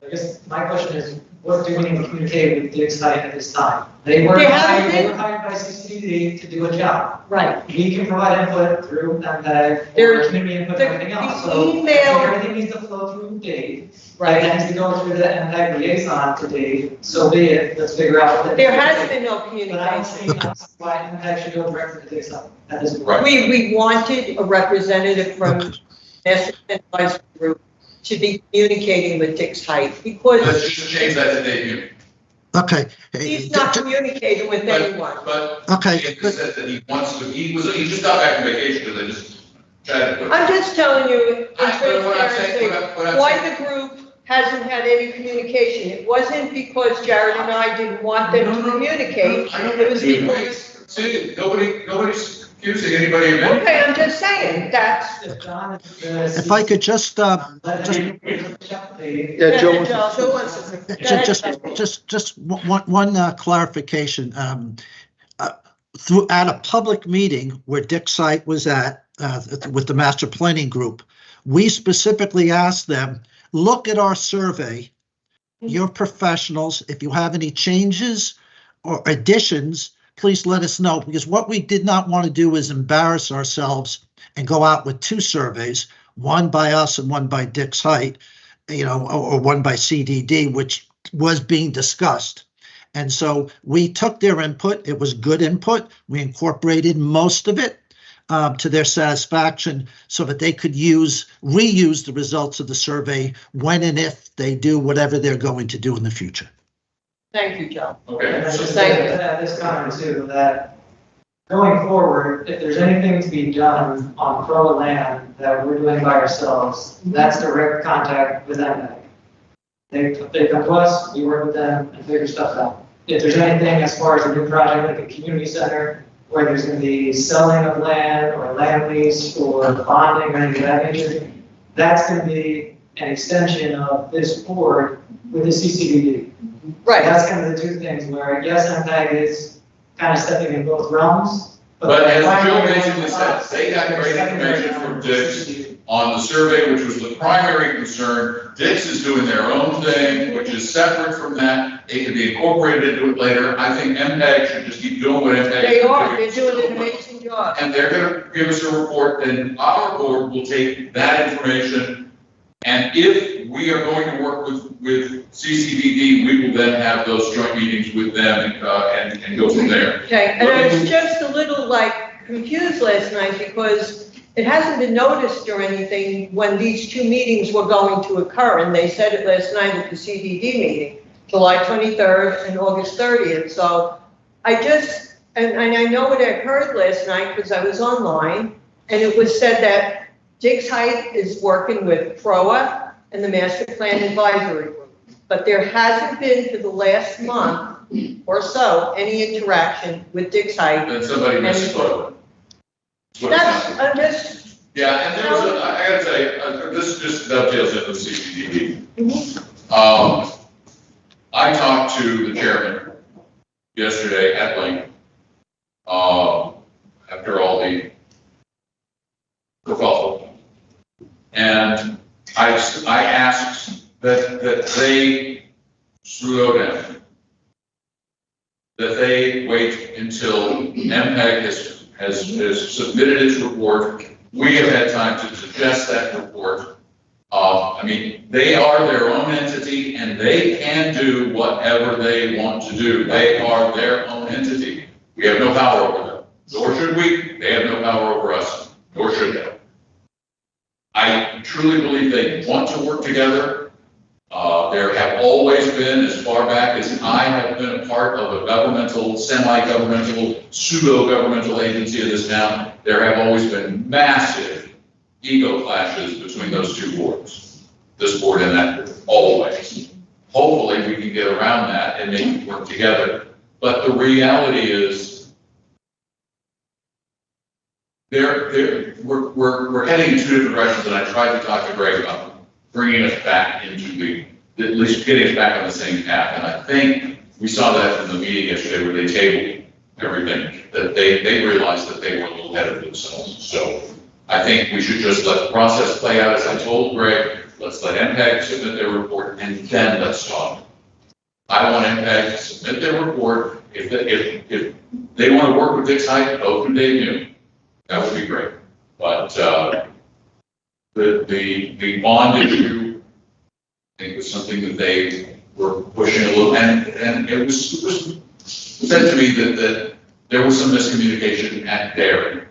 I guess my question is, what do we need to communicate with Dick's Height at this time? They were They haven't been- hired by CCD to do a job. Right. We can provide input through MPEG, There- or community input the- and everything else. the So I email- think everything needs to flow through Dave. Right, that needs to go through the MPEG liaison to Dave, so be it, let's figure out. what There the- has been no But I don't communication. see why MPEG should go directly to Dick's Height at this point. Right. We wanted a representative from Master Plan Advisory Group to be communicating with Dick's Heights because Let's just change that to Dave Ewing. Okay. he's not communicating with anyone. But Okay. he said that he wants to, he just got back from vacation, because I just chatted with him. I'm just telling you, in What I'm transparency, saying, what I'm why saying. the group hasn't had any communication. It wasn't because Jared and I didn't want them to communicate. I don't It was because, See, nobody's accusing anybody of anything. okay, I'm just saying, that's. If I could just, Yeah, Joe. Joe wants to- go ahead. just one clarification. At a public meeting where Dick Site was at, with the master planning group, we specifically asked them, look at our survey. You're professionals. If you have any changes or additions, please let us know, because what we did not want to do is embarrass ourselves and go out with two surveys, one by us and one by Dick's Height, or one by CDD, which was being discussed. And so we took their input. It was good input. We incorporated most of it to their satisfaction so that they could reuse the results of the survey when and if they do whatever they're going to do in the future. Thank you, Joe. Okay. And I just Thank say you. at this comment too, that going forward, if there's anything to be done on CROA land that we're doing by ourselves, that's direct contact with MPEG. They come to us, we work with them and figure stuff out. If there's anything as far as a new project like a community center, where there's gonna be selling of land or land lease or bonding or anything of that nature, that's gonna be an extension of this board with the CCDD. Right. That's kind of the two things where, yes, MPEG is kind of stepping in both realms. But as Joe basically said, they got great information from Dick's on the survey, which was the primary concern. Dick's is doing their own thing, which is separate from that. It can be incorporated into it later. I think MPEG should just keep doing what MPEG. They is are, doing. they're doing an amazing job. And they're gonna give us a report, and our board will take that information. And if we are going to work with CCDD, we will then have those joint meetings with them and go from there. Okay, and I was just a little confused last night because it hasn't been noticed or anything when these two meetings were going to occur, and they said it last night at the CDD meeting, July 23rd and August 30th. So I just, and I know what I heard last night because I was online, and it was said that Dick's Height is working with CROA and the Master Plan Advisory Group, but there hasn't been for the last month or so any interaction with Dick's Height. Then somebody misspoke. I'm just, Yeah, and there was I gotta tell you, this just dovetails into the CCTV. I talked to the chairman yesterday at length, after all the kerfuffle. And I asked that they slow down, that they wait until MPEG has submitted its report. We have had time to digest that report. I mean, they are their own entity and they can do whatever they want to do. They are their own entity. We have no power over them, nor should we. They have no power over us, nor should they. I truly believe they want to work together. There have always been, as far back as I have been a part of a governmental, semi-governmental, pseudo-governmental agency of this town, there have always been massive ego clashes between those two boards. This board and that board, always. hopefully we can get around that and make it work together. But the reality is, we're heading in two different directions, and I tried to talk to Greg about bringing us back into at least getting us back on the same path. And I think we saw that from the meeting yesterday where they tabled everything, that they realized that they were a little ahead of themselves. So I think we should just let the process play out. As I told Greg, let's let MPEG submit their report and then let's talk. I want MPEG to submit their report. If they want to work with Dick's Height, open day noon, that would be great. But the bond issue, I think, was something that they were pushing a little, and it was said to me that there was some miscommunication at Dairy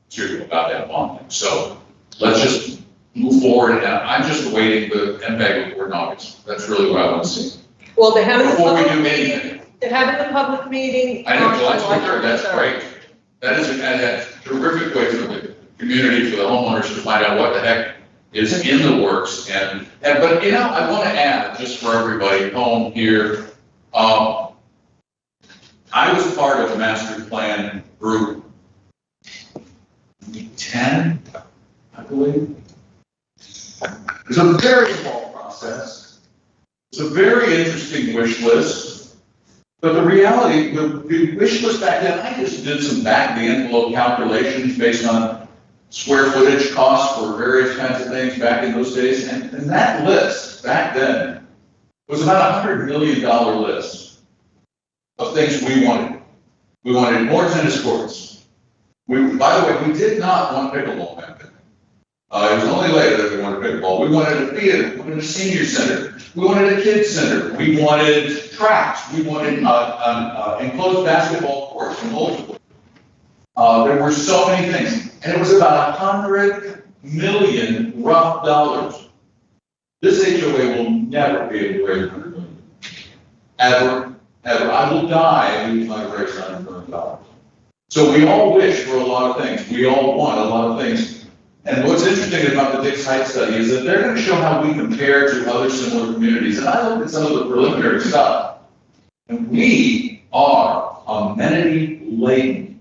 too about that bonding. So let's just move forward, and I'm just awaiting the MPEG report in August. That's really what I want to see. Well, they're having a Before we public do meeting, anything. they're having a public meeting. I know, on July July 23rd, that's 23rd. great. That is a terrific way for the community, for the homeowners to find out what the heck is in the works. But you know, I want to add, just for everybody home here, I was part of the master plan group 10, I believe. It's a very involved process. It's a very interesting wish list. But the reality, the wish list back then, I just did some back of the envelope calculations based on square footage costs for various kinds of things back in those days. And that list back then was about $100 million list of things we wanted. We wanted more tennis courts. By the way, we did not want pickleball back then. It was only later that we wanted pickleball. We wanted a theater, we wanted a senior center, we wanted a kids center, we wanted tracks, we wanted enclosed basketball courts and multiple. There were so many things, and it was about $100 million rough dollars. This HOA will never be able to raise $100 million. Ever. I will die and lose my raise $100 million. So we all wish for a lot of things. We all want a lot of things. And what's interesting about the Dick's Heights study is that they're going to show how we compare to other similar communities. And I looked at some of the preliminary stuff, and we are amenity laden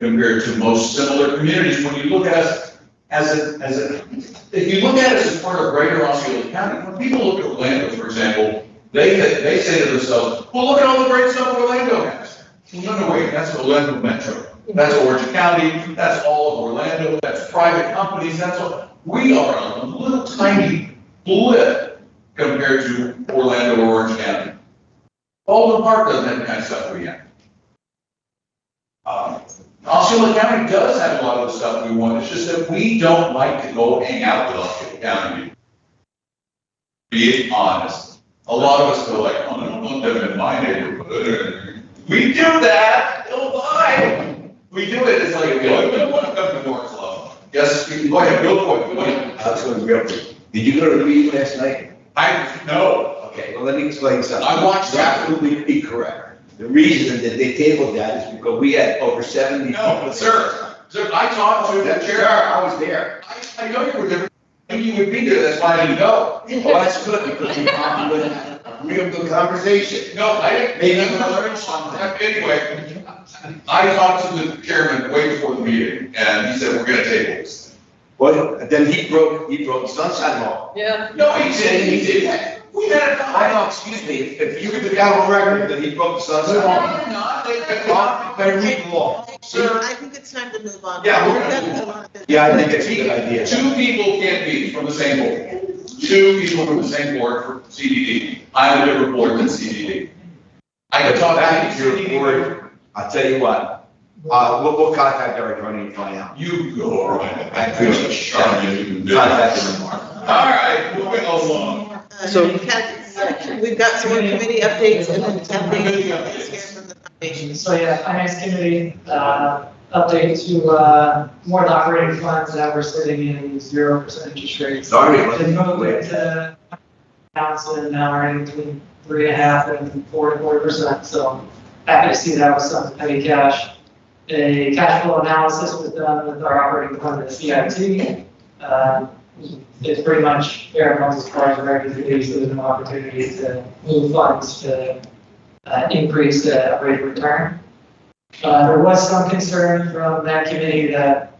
compared to most similar communities. When you look at us if you look at us as part of Greater Osceola County, when people look at Orlando, for example, they say to themselves, well, look at all the great stuff Orlando has. Well, no, wait, that's Orlando Metro. That's Orange County, that's all of Orlando, that's private companies, that's all. We are a little tiny blip compared to Orlando or Orange County. Baldwin Park doesn't have the kind of stuff we have. Osceola County does have a lot of the stuff we want, it's just that we don't like to go hang out with Osceola County. Being honest. A lot of us go like, oh, I don't want them in my neighborhood. We do that, oh my. We do it, it's like, we don't want to come to Morris Law. Yes, go ahead, go for it. I was going to go. Did you go to the meeting last night? No. Okay, well, let me explain something. I watched You're that. absolutely correct. The reason that they tabled that is because we had over 70 No, people. sir, I talked to the chair. Sir, I was there. I know you were there. I knew you would be there, that's why I didn't go. Well, that's good, because we probably would have a real good conversation. No, I didn't. Maybe you can learn something. Anyway, I talked to the chairman way before the meeting, and he said, we're gonna table this. Well, then he broke the sunshine law. Yeah. No, he didn't. We had a I know, excuse me, if you could out on record that he broke the sunshine law. No, not. Better read the law. Sir. I think it's time to move on. Yeah, We've we're got gonna a lot of- Yeah, I think it's a good idea. Two people can't be from the same board. Two people from the same board for CDD. I have a different board than CDD. I can talk Back to to your CDD. board, I'll tell you what, we'll contact our attorney and find out. You go right. I appreciate it. Contact Contact him tomorrow. All right, moving along. So we've got some more committee updates and then updates let's hear from the foundation. So yeah, finance committee, update to, more of the operating funds that were sitting in 0% interest rates. Sorry. They moved it to council and now are in between 3.5% and 4%. So happy to see that with some petty cash. A cash flow analysis was done with our operating fund at CIT. it's pretty much bare bones as far as records, so there's no opportunity to move funds to increase the rate of return. There was some concern from that committee that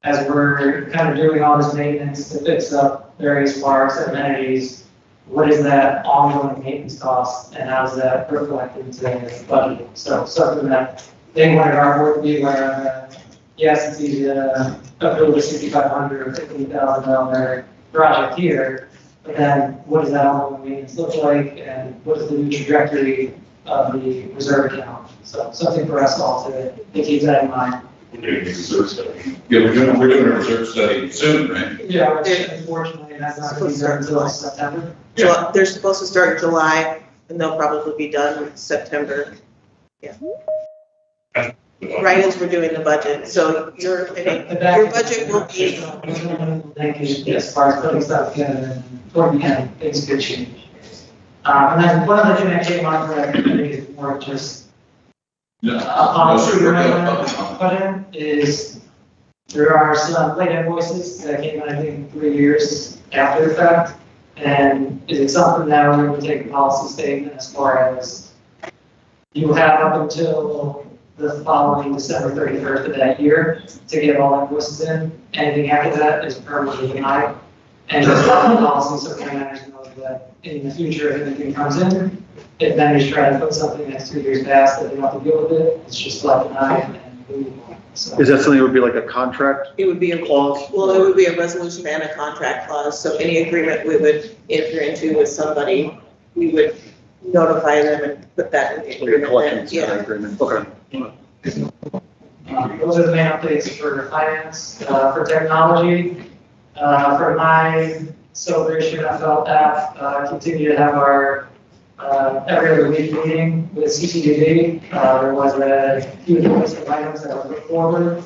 as we're kind of doing all this maintenance to fix up various parks and amenities, what is that ongoing maintenance cost and how does that reflect into the budget? So something that they wanted our board to be aware of. Yes, it's easy to approve a $6,500 or $15,000 project here, but then what does that ongoing maintenance look like and what is the new trajectory of the reserve account? So something for us all to keep that in mind. We're doing a reserve study. Yeah, we're doing a reserve study soon, right? Yeah, which unfortunately that's not going to be done until September. So they're supposed to start in July and they'll probably be done in September. Yeah. Right as we're doing the budget, so your budget will be. Thank you, as far as putting stuff together, toward the end, things could change. And then one other thing that came on for that committee is more just policy budget is there are some late invoices that came in, I think, 3 years after the fact. And is it something that we're going to take a policy statement as far as you have up until the following December 31st of that year to get all invoices in? Anything after that is permanently denied. And just follow the policy so managers know that in the future, if anything comes in, if managers try to put something that's 2 years past that they don't have to deal with it, it's just left denied and move on. So. Is that something that would be like a contract? It would be a clause. Well, it would be a resolution and a contract clause. So any agreement we would enter into with somebody, we would notify them and put that in the agreement. Like a agreement. Okay. Those are the main updates for finance. For technology, for my celebration, I felt that continue to have our every other week meeting with CCDD. There was a few list of items that were put forward.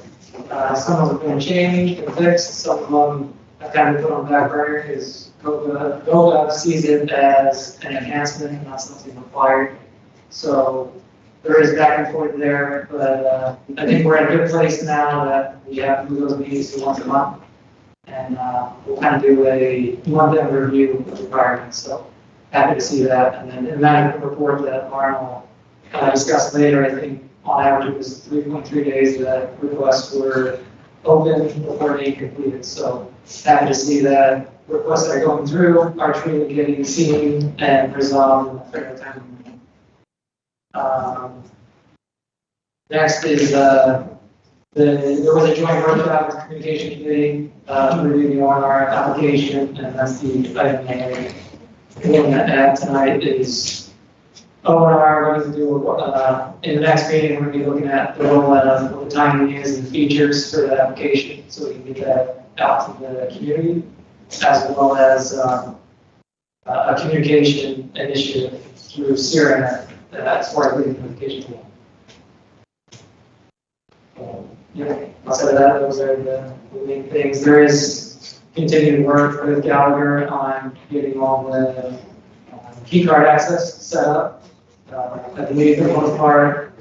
Some of them have been changed and fixed. Some of them I've kind of put on the back burner because GoGov sees it as an enhancement, not something required. So there is back and forth there, but I think we're at a good place now that we have to move those meetings to once a month. And we'll kind of do a month-end review of requirements. So happy to see that. And then in that report that Arnold discussed later, I think on average it was 3.3 days that requests were open before being completed. So happy to see that requests that are going through are truly getting seen and resolved in a fair time. Next is there was a joint workshop with the communication committee reviewing the R&R application, and that's the item that we're going to add tonight is O&R. We're going to do in the next meeting. We're going to be looking at the rollout of what the timing is and features for the application, so we can get that out to the community, as well as a communication initiative through CROA as far as the communication. Yeah, outside of that, those are the main things. There is continued work with Gallagher on getting all the key card access set up. I believe for the most part,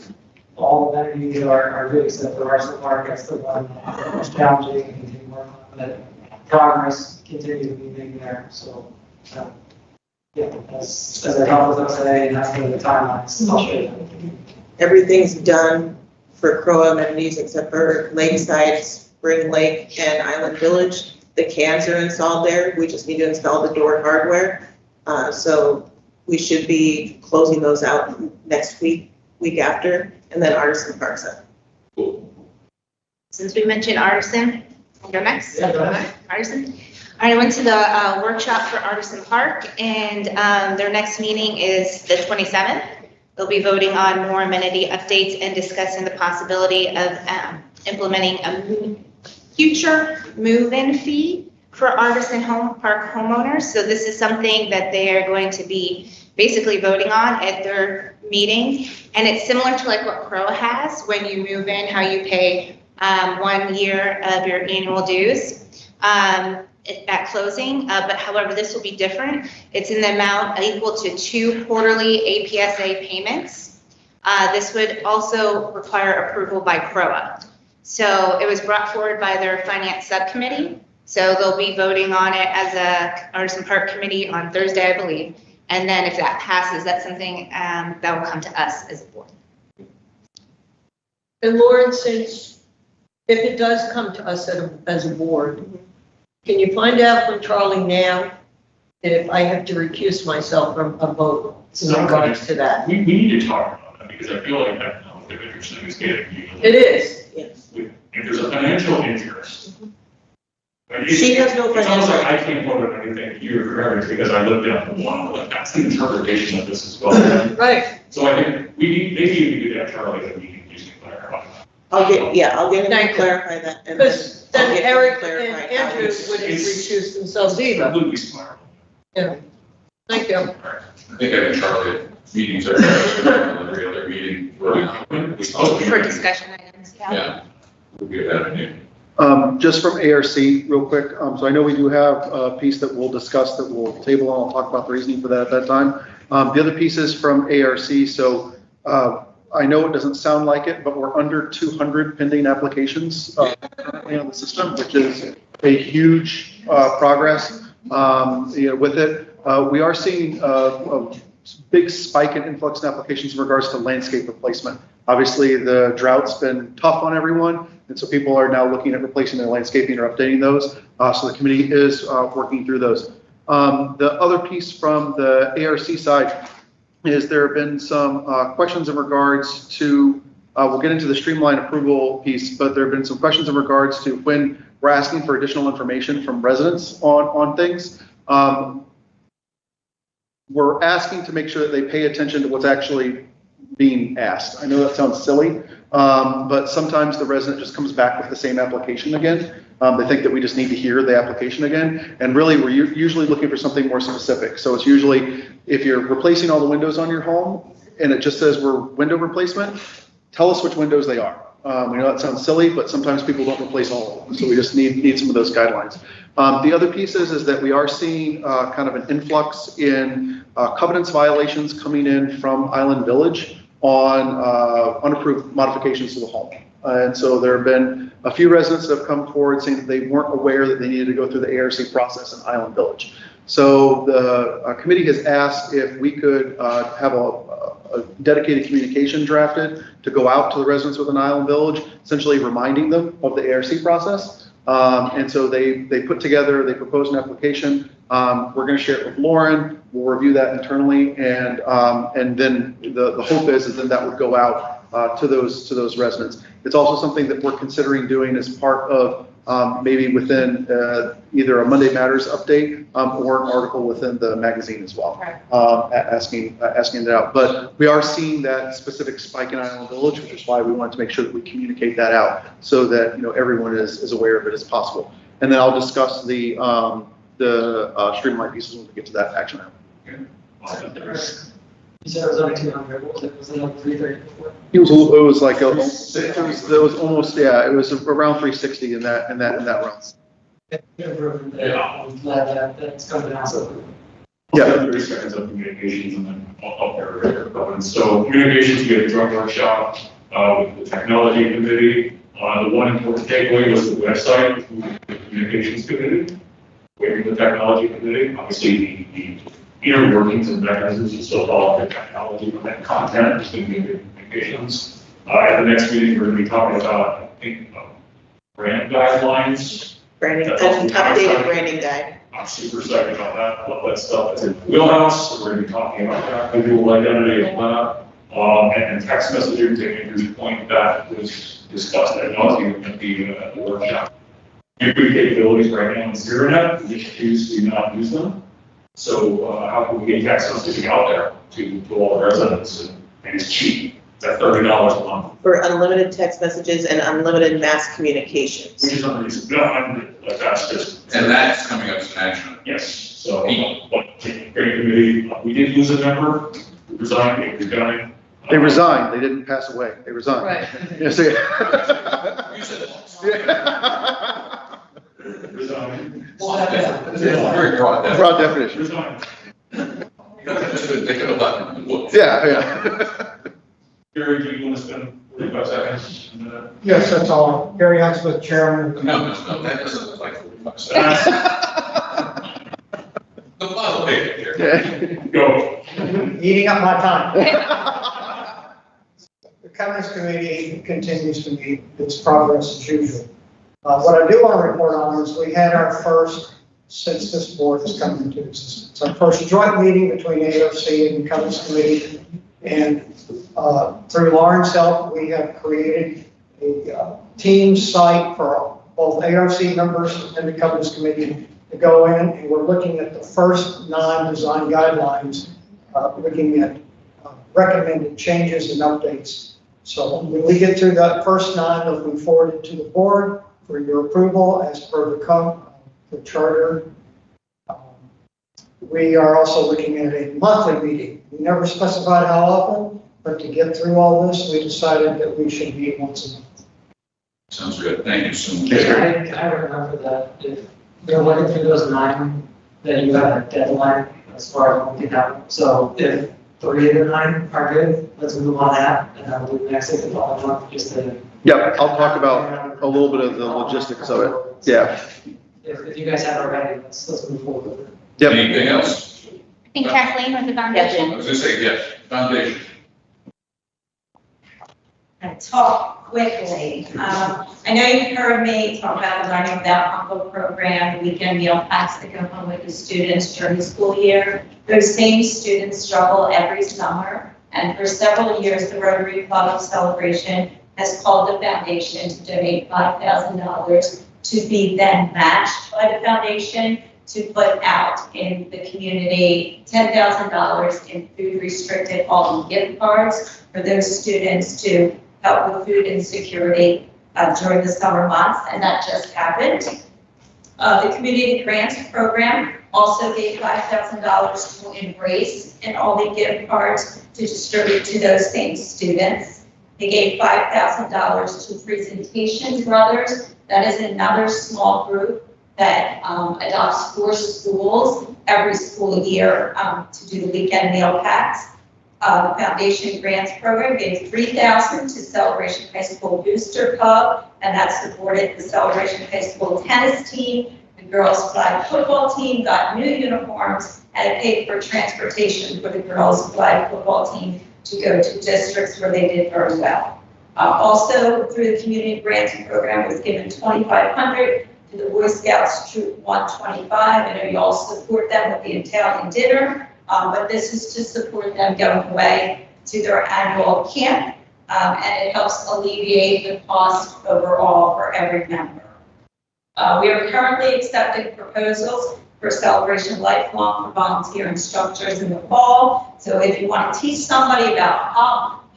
all the amenities are good except for Arsenal Park. That's the one that's challenging and continue work on, but progress continues to be made there. So, yeah, as I talked with us today, and that's the timelines. I'll show you. Everything's done for CROA amenities except for Lakeside, Spring Lake, and Island Village. The cans are installed there. We just need to install the door hardware. So we should be closing those out next week after, and then Artisan Park's up. Cool. Since we mentioned Artisan, I'll go next. Yeah, go ahead. Artisan. All right, I went to the workshop for Artisan Park, and their next meeting is the 27th. They'll be voting on more amenity updates and discussing the possibility of implementing a future move-in fee for Artisan Park homeowners. So this is something that they are going to be basically voting on at their meeting. And it's similar to like what CROA has when you move in, how you pay 1 year of your annual dues at closing. But however, this will be different. It's in the amount equal to 2 quarterly APSA payments. This would also require approval by CROA. So it was brought forward by their finance subcommittee. So they'll be voting on it as a Artisan Park Committee on Thursday, I believe. And then if that passes, that's something that will come to us as a board. And Lauren, since if it does come to us as a board, can you find out from Charlie now if I have to recuse myself from a vote in regards to that? We need to talk about that because I feel like that conflict of interest is getting. It is, yes. If there's a financial interest. She has no It's almost financial. like I can't vote on anything here for marriage because I live down the one, like that's the interpretation of this as well. Right. So I think we need, maybe we could have Charlie that we can use to clarify. I'll get him Thank to you. clarify that. and Because I'll then get him to Eric clarify and how Andrew it's- wouldn't it's- recuse themselves either. Completely smart. Yeah. Thank you. I think having Charlie at meetings every other meeting. For discussion items, yeah. Yeah. Would be a bad idea. Just from ARC, real quick, so I know we do have a piece that we'll discuss that we'll table, and I'll talk about the reasoning for that at that time. The other piece is from ARC, so I know it doesn't sound like it, but we're under 200 pending applications currently on the system, which is a huge progress. With it, we are seeing a big spike in influx in applications in regards to landscape replacement. Obviously, the drought's been tough on everyone, and so people are now looking at replacing their landscaping or updating those. So the committee is working through those. The other piece from the ARC side is there have been some questions in regards to, we'll get into the streamline approval piece, but there have been some questions in regards to when we're asking for additional information from residents on things. We're asking to make sure that they pay attention to what's actually being asked. I know that sounds silly, but sometimes the resident just comes back with the same application again. They think that we just need to hear the application again. And really, we're usually looking for something more specific. So it's usually, if you're replacing all the windows on your home and it just says we're window replacement, tell us which windows they are. We know that sounds silly, but sometimes people don't replace all of them. So we just need some of those guidelines. The other piece is that we are seeing kind of an influx in covenants violations coming in from Island Village on unapproved modifications to the home. And so there have been a few residents that have come forward saying that they weren't aware that they needed to go through the ARC process in Island Village. So the committee has asked if we could have a dedicated communication drafted to go out to the residents within Island Village, essentially reminding them of the ARC process. And so they proposed an application. We're going to share it with Lauren. We'll review that internally, and then the hope is that that would go out to those residents. It's also something that we're considering doing as part of maybe within either a Monday Matters update or an article within the magazine as well, asking that out. But we are seeing that specific spike in Island Village, which is why we wanted to make sure that we communicate that out so that everyone is aware of it as possible. And then I'll discuss the streamline pieces when we get to that action item. You said it was only 200, was it like 330 before? It was almost, yeah, it was around 360 in that realm. I'm glad that's coming down. Yeah. 30 seconds of communications and then I'll cover. So communications, we had a drug workshop with the technology committee. The one important takeaway was the website, the communications committee, waiting the technology committee. Obviously, the inner workings and mechanisms will still follow the technology and content is going to be communications. At the next meeting, we're going to be talking about, I think, brand guidelines. Branding, an updated branding guide. I'm super excited about that. All that stuff is in wheelhouse. We're going to be talking about that visual identity of that. And text messaging, to Andrew's point, that was discussed at nauseam at the workshop. We have good capabilities right now in ZeroNet. We just choose to not use them. So how can we get text messaging out there to all the residents? And it's cheap. It's at $30 a month. For unlimited text messages and unlimited mass communications. Which is unreasonable. That's just. And that's coming up to action. Yes. So, but great committee. We did lose a member. Who resigned. They resigned. They resigned. They didn't pass away. They resigned. Right. Yes. Yeah. Resigned. Very broad. Broad definition. Resigned. Yeah. Gary, do you want to spend 45 seconds? Yes, that's all. Gary Huntsmith, Chairman. No, that doesn't look like. The final page here. Go. Eating up my time. The Commons Committee continues to meet its progress as usual. What I do want to report on is we had our first, since this board has come into existence, our first joint meeting between ARC and the Commons Committee. And through Lauren's help, we have created a team site for both ARC members and the Commons Committee to go in, and we're looking at the first 9 design guidelines, looking at recommended changes and updates. So when we get through that first 9, they'll be forwarded to the board for your approval as per the charter. We are also looking at a monthly meeting. We never specified how often, but to get through all this, we decided that we should meet once a month. Sounds good. Thank you so much. I remember that if you're looking through those 9, then you have a deadline as far as when can happen. So if 3 of the 9 are good, let's move on that, and then we'll do the next 6 of all month, just to. Yep, I'll talk about a little bit of the logistics of it. Yeah. If you guys have it already, let's move forward with it. Yep. Anything else? I think Kathleen with the foundation. I was gonna say, yes, foundation. And talk quickly. I know you've heard me talk about the Learning Without Hunger program, the weekend meal packs that go home with the students during the school year. Those same students struggle every summer, and for several years, the Rotary Club of Celebration has called the foundation to donate $5,000 to be then matched by the foundation to put out in the community $10,000 in food restricted Alton gift cards for those students to help with food insecurity during the summer months, and that just happened. The community grants program also gave $5,000 to Embrace and all the gift cards to distribute to those same students. They gave $5,000 to Presentation Brothers. That is another small group that adopts 4 schools every school year to do the weekend meal packs. The Foundation Grants Program gave $3,000 to Celebration High School Booster Club, and that supported the Celebration High School tennis team. The girls' flag football team got new uniforms, and it paid for transportation for the girls' flag football team to go to districts where they did very well. Also, through the Community Grants Program, was given $2,500 to the Boy Scouts Troop 125. I know you all support them with the Italian dinner. But this is to support them going away to their annual camp, and it helps alleviate the cost overall for every member. We are currently accepting proposals for Celebration Lifelong for volunteer instructors in the fall. So if you want to teach somebody about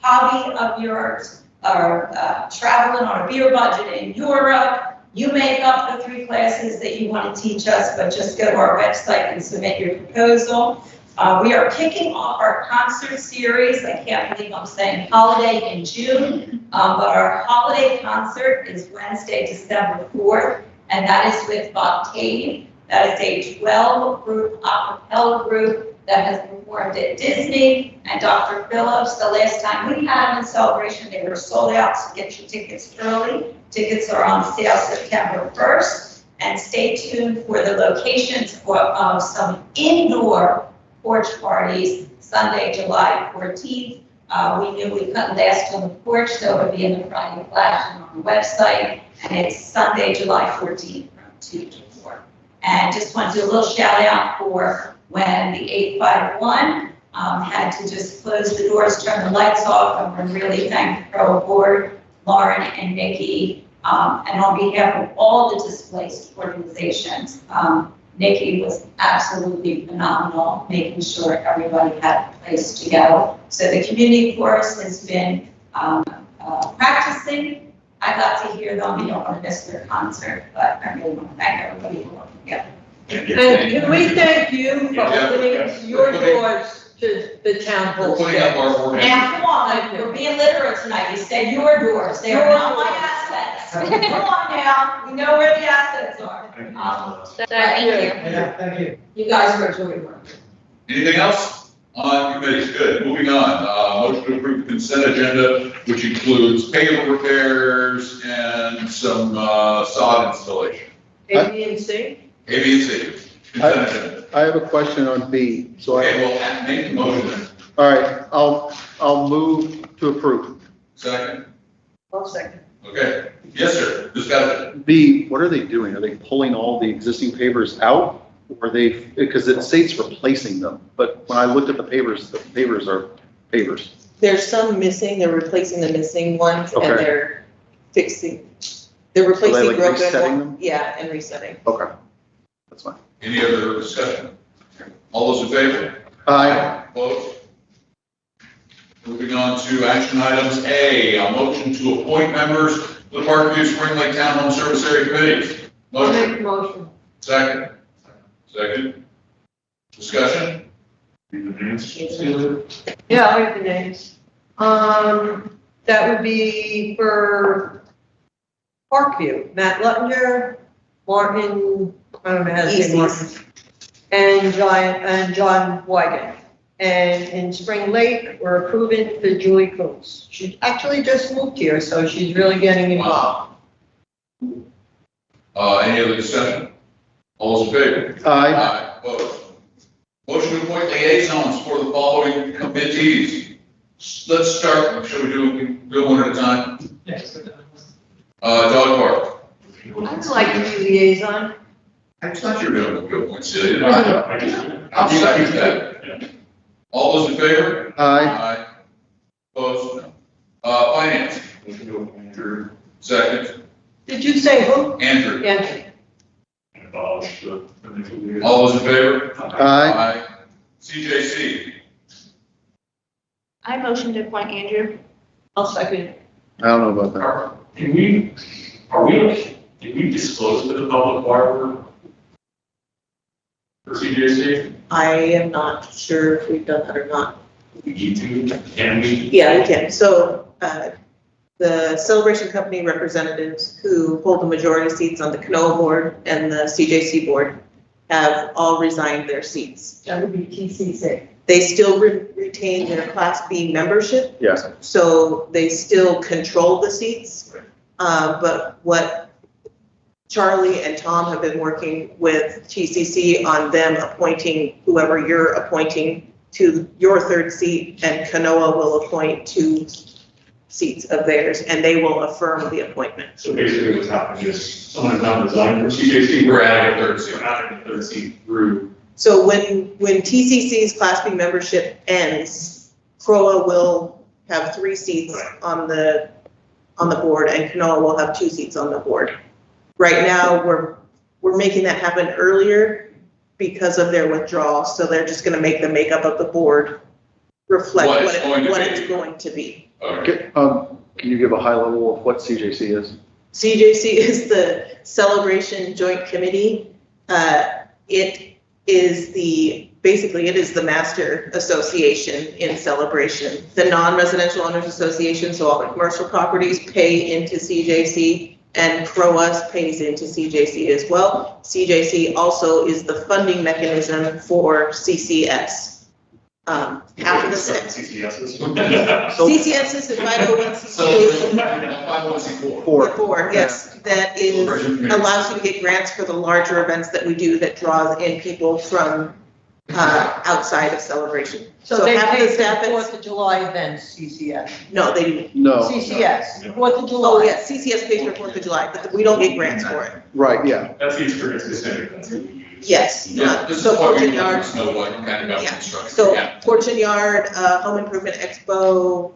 hobby of yours or traveling on a beer budget in Europe, you make up the 3 classes that you want to teach us, but just go to our website and submit your proposal. We are kicking off our concert series. I can't believe I'm saying holiday in June, but our holiday concert is Wednesday, December 4th, and that is with Boctane. That is a 12-group a cappella group that has performed at Disney and Dr. Phillips. The last time we had them in Celebration, they were sold out, so get your tickets early. Tickets are on sale September 1st, and stay tuned for the locations of some indoor porch parties, Sunday, July 14th. We knew we couldn't last on the porch, so it'll be in the Friday Flash and on the website. And it's Sunday, July 14th from 2 to 4. And just want to do a little shout out for when the 851 had to just close the doors, turn the lights off, and we're really thankful the CROA board, Lauren and Nikki, and on behalf of all the displaced organizations. Nikki was absolutely phenomenal, making sure everybody had a place to go. So the community chorus has been practicing. I got to hear them. You don't want to miss their concert, but I really want to thank everybody for working together. And can we thank you for opening your doors to the town hall? Now, come on, we're being literate tonight. You said your doors. They are not my assets. Come on now. We know where the assets are. Thank you. Yeah, thank you. You guys are doing work. Anything else on committees? Good. Moving on. Motion to approve the consent agenda, which includes pavement repairs and some sod installation. A, B, and C? A, B, and C. Consent agenda. I have a question on B, so Okay, well, make the motion. all right, I'll move to approve. Second? I'll second. Okay. Yes, sir. Discussion. B, what are they doing? Are they pulling all the existing pavers out? Or they, because it states replacing them, but when I looked at the pavers are pavers. There's some missing, they're replacing the missing ones and Okay. they're fixing, they're replacing like, broken resetting ones. them? Yeah, and resetting. Okay, that's fine. Any other discussion? All those in favor? Aye. Opposed? Moving on to action items A, a motion to appoint members to the Parkview Spring Lake Town Home Service Area Committee. I'll Motion. make the motion. Second. Second. Discussion? Yeah, I have the names. That would be for Parkview, Matt Luttinger, Martin, I don't know how to say Martin, and John Wygan. And in Spring Lake, we're approving for Julie Coates. She actually just moved here, so she's really getting involved. Any other discussion? All those in favor? Aye. Opposed? Motion to appoint liaisons for the following committees. Let's start, shall we do one at a time? Yes. Dog park. I'd like to be liaison. I thought you were going to go point, Celia. I'll second that. All those in favor? Aye. Opposed? Finance. Second. Did you say who? Andrew. Andrew. All those in favor? Aye. CJC. I motion to appoint Andrew. I'll second. I don't know about that. Did we disclose to the public why we're for CJC? I am not sure if we've done that or not. We need to, can we? Yeah, we can. So, the Celebration Company representatives who hold the majority seats on the CROA board and the CJC board have all resigned their seats. That would be TCC. They still retain their Class B membership, Yes. so they still control the seats. But what Charlie and Tom have been working with TCC on them appointing whoever you're appointing to your third seat, and CROA will appoint 2 seats of theirs, and they will affirm the appointment. So basically what's happening is someone is not resigning from CJC, we're adding a third seat, we're adding a third seat through. So when TCC's Class B membership ends, CROA will have 3 seats on the board, and CROA will have 2 seats on the board. Right now, we're making that happen earlier because of their withdrawal, so they're just gonna make the makeup of the board reflect what it's going to be. Okay. Can you give a high level of what CJC is? CJC is the Celebration Joint Committee. It is the master association in Celebration. The non-residential owners association, so all the commercial properties pay into CJC, and CROA pays into CJC as well. CJC also is the funding mechanism for CCS. Half of the CCS is. CCS is the 501c3. 4, yes, that is, allows you to get grants for the larger events that we do that draws in people from outside of Celebration. So they half of pay the for staff the is, 4th of July events, CCS. no, they do. No. CCS, 4th of July. Oh, yeah, CCS pays for 4th of July, but we don't get grants for it. Right, yeah. That's the experience specific, that's what we use. Yes. Yeah, this is So why we Fortune want Yard, to know what kind of Yeah. government structure. so Yeah. Fortune Yard, Home Improvement Expo,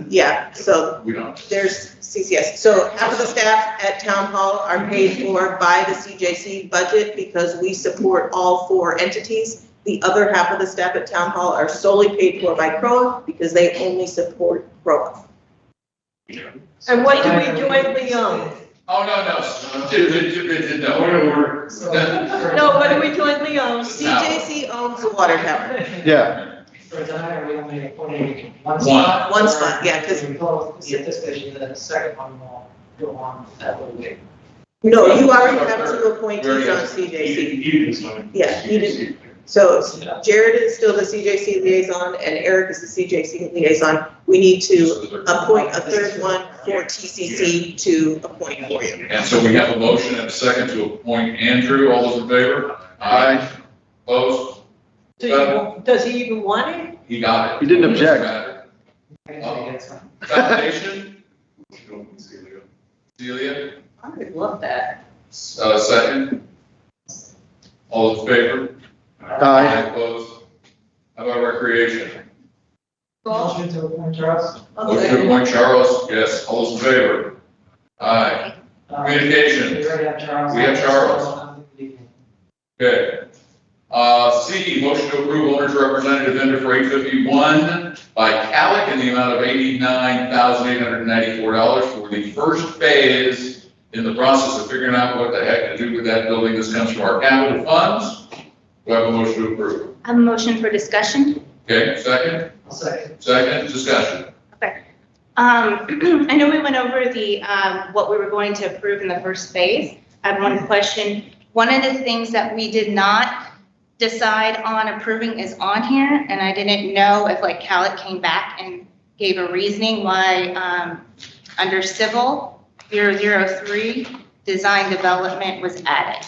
yeah, so We don't. there's CCS. So half of the staff at Town Hall are paid for by the CJC budget because we support all 4 entities. The other half of the staff at Town Hall are solely paid for by CROA because they only support CROA. And what do we jointly own? Oh, no. No, what do we jointly own? CJC owns the water tower. Yeah. For tonight, we only appointed one spot. One spot, yeah, because, We both anticipation that the second one will go on that little bit. no, you already have 2 appointees on CJC. You can sign. Yeah, you did. So Jared is still the CJC liaison and Eric is the CJC liaison. We need to appoint a third one for TCC to appoint for you. And so we have a motion and a second to appoint Andrew. All those in favor? Aye. Opposed? Does he even want it? He got it. He didn't object. Foundation? Celia? I would love that. Second? All those in favor? Aye. Opposed? How about recreation? Motion to appoint Charles. Motion to appoint Charles, yes. All those in favor? Aye. Communications? We already have Charles. We have Charles. Okay. C, motion to approve owner's representative vendor for 851 by Calic in the amount of $89,894 for the first phase in the process of figuring out what the heck to do with that building. This comes from our capital funds. Do I have a motion to approve? I have a motion for discussion. Okay, second? I'll second. Second, discussion. Okay. I know we went over the, what we were going to approve in the first phase. I have one question. One of the things that we did not decide on approving is on here, and I didn't know if like Calic came back and gave a reasoning why under civil 003 design development was added.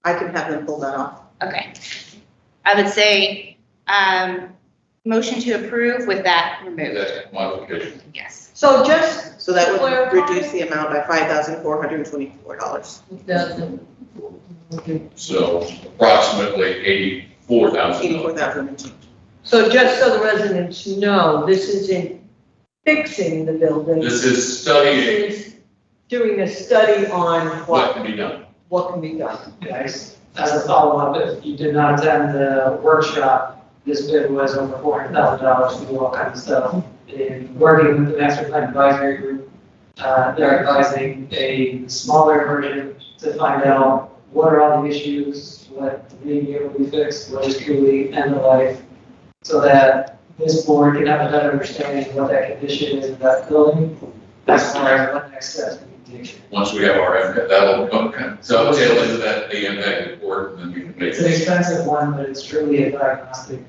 I can have them pull that off. Okay. I would say motion to approve with that removed. That modification. Yes. So just. So that would clarify- reduce the amount by $5,424. Doesn't. So approximately 84,000. 84,000. So just so the residents know, this isn't fixing the building. This is studying This is doing a study on what can be done. what can be done. Guys, as a follow-up, if you did not attend the workshop, this bid was over $400,000 to do all kinds of stuff. In working with the master plan advisory group, they're advising a smaller version to find out what are all the issues, what may be able to be fixed, what is truly end of life, so that this board can have a better understanding of what that condition is of that building, as far as what next steps we can take. Once we have our, that'll come, so tail into that AMA report, and then we can make. It's an expensive one, but it's truly a diagnostic